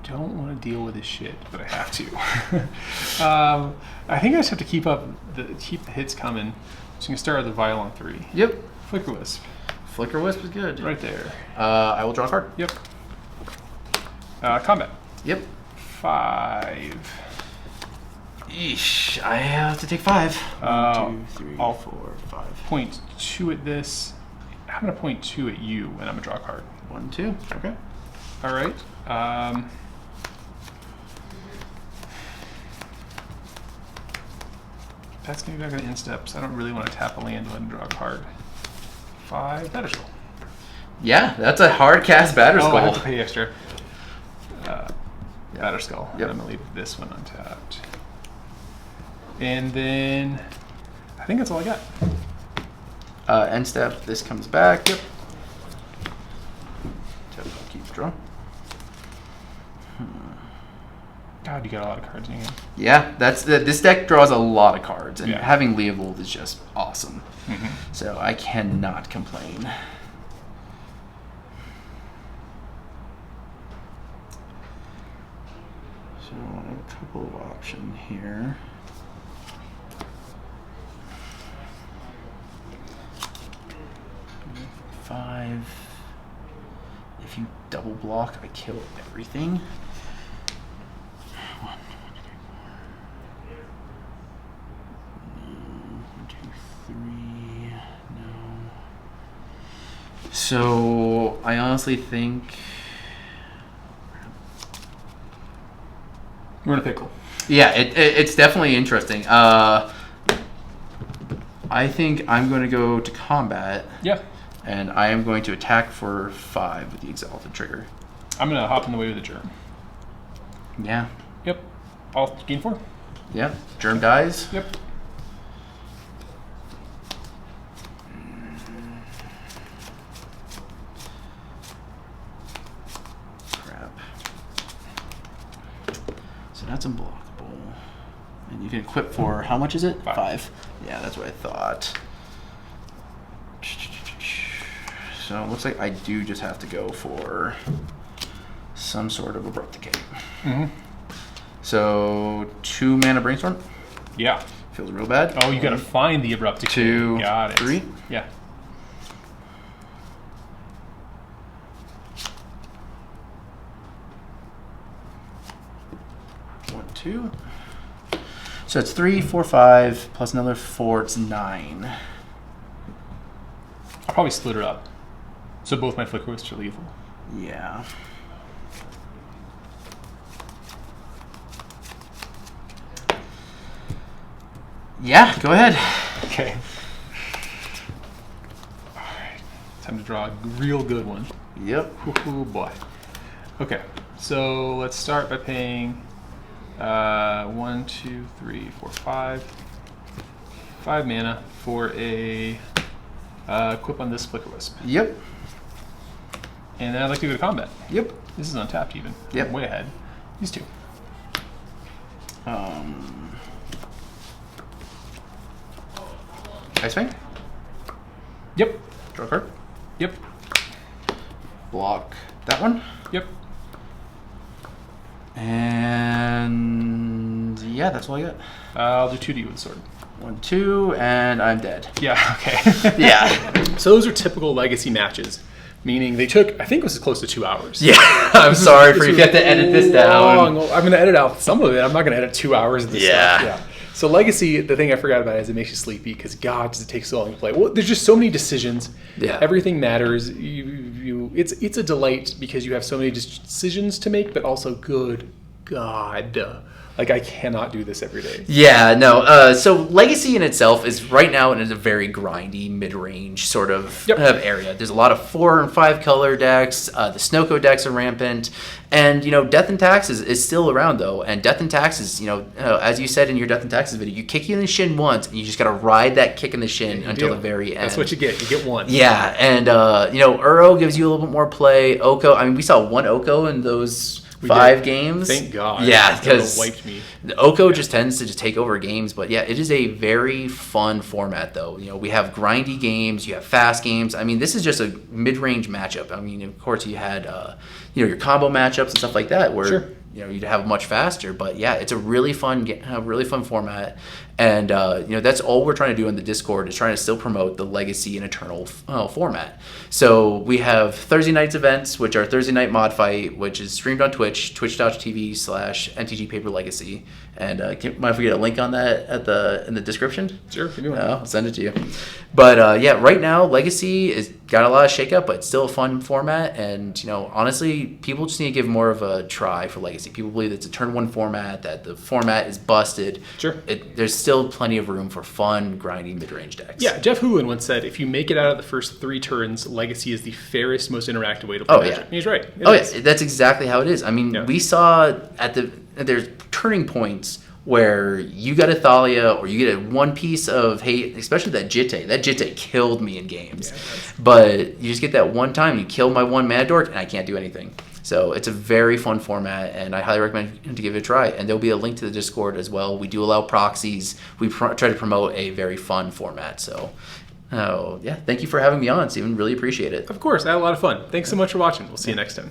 don't want to deal with this shit, but I have to. I think I just have to keep the hits coming. So you can start with the Vial on 3. Yep. Flicker Wisp. Flicker Wisp is good. Right there. I will draw a card. Yep. Combat. Yep. 5. Eesh, I have to take 5. 1, 2, 3, I'll 4, 5. Point 2 at this. I'm going to point 2 at you, and I'm going to draw a card. 1, 2. Okay. All right. That's going to be back in steps. I don't really want to tap a land and draw a card. 5. Better Skull. Yeah, that's a hard cast Batter Skull. Oh, I have to pay extra. Batter Skull. Yep. I'm going to leave this one untapped. And then I think that's all I got. End step, this comes back. Yep. Keep draw. God, you got a lot of cards in your game. Yeah, this deck draws a lot of cards, and Yeah. having Leovold is just awesome. Mm-hmm. So I cannot complain. So a couple of options here. Five. If you double block, I kill everything. 1, 2, 3. No. So I honestly think. We're in a pickle. Yeah, it's definitely interesting. I think I'm going to go to combat. Yeah. And I am going to attack for 5 with the Exalted trigger. I'm going to hop in the way with the Germ. Yeah. Yep. I'll gain 4. Yep. Germ dies. Yep. Crap. So that's unblockable. And you can equip for, how much is it? 5. Yeah, that's what I thought. So it looks like I do just have to go for some sort of Abrupt Decay. Mm-hmm. So 2 mana Brainstorm. Yeah. Feels real bad. Oh, you got to find the Abrupt Decay. 2, got it. 3. Yeah. One, 2. So it's 3, 4, 5 plus another 4. It's 9. I'll probably split it up. So both my Flicker Wisps are lethal. Yeah. Yeah, go ahead. Okay. All right. Time to draw a real good one. Yep. Ooh, boy. Okay. So let's start by paying 1, 2, 3, 4, 5. 5 mana for a equip on this Flicker Wisp. Yep. And then I'd like to go to combat. Yep. This is untapped even. Yep. I'm way ahead. These 2. Ice Fang. Yep. Draw a card. Yep. Block that one. Yep. And yeah, that's all I got. I'll do 2D with the sword. 1, 2, and I'm dead. Yeah, okay. Yeah. So those are typical Legacy matches, meaning they took, I think it was close to 2 hours. Yeah, I'm sorry for you have to edit this down. I'm going to edit out some of it. I'm not going to edit 2 hours of this Yeah. stuff. Yeah. So Legacy, the thing I forgot about is it makes you sleepy because God, does it take so long to play. Well, there's just so many decisions. Yeah. Everything matters. It's a delight because you have so many decisions to make, but also good God. Like, I cannot do this every day. Yeah, no. So Legacy in itself is right now in a very grindy, mid-range sort of area. There's a lot of 4 and 5 color decks. The Snowco decks are rampant. And, Death and Taxes is still around, though. And Death and Taxes, as you said in your Death and Taxes video, you kick you in the shin once, and you just got to ride that kick in the shin until the very end. That's what you get. You get one. Yeah, and, Uro gives you a little bit more play. Oko, I mean, we saw one Oko in those 5 games. Thank God. Yeah, That would've because wiped me. Oko just tends to just take over games. But yeah, it is a very fun format, though. We have grindy games, you have fast games. I mean, this is just a mid-range matchup. I mean, of course, you had your combo matchups and stuff like that, where Sure. you'd have much faster. But yeah, it's a really fun format. And that's all we're trying to do in the Discord, is trying to still promote the Legacy and Eternal format. So we have Thursday nights events, which are Thursday night mod fight, which is streamed on Twitch, twitch.tv/MTG Paper Legacy. And mind if we get a link on that in the description? Sure, if you want. I'll send it to you. But yeah, right now Legacy is got a lot of shakeup, but it's still a fun format. And honestly, people just need to give more of a try for Legacy. People believe it's a turn 1 format, that the format is busted. Sure. There's still plenty of room for fun, grinding mid-range decks. Yeah, Jeff Hewlin once said, if you make it out of the first 3 turns, Legacy is the fairest, most interactive way to play Magic. Yeah. And he's right. Yeah, that's exactly how it is. I mean, we saw there's turning points where you got a Thalia or you get a one piece of hate, especially that Jitte. That Jitte killed me in games. Yeah, but you just get that one time, you kill my one Mad Dork, and I can't do anything. So it's a very fun format, and I highly recommend to give it a try. And there'll be a link to the Discord as well. We do allow proxies. We try to promote a very fun format. So, yeah, thank you for having me on, Steven. Really appreciate it. Of course, I had a lot of fun. Thanks so much for watching. We'll see you next time.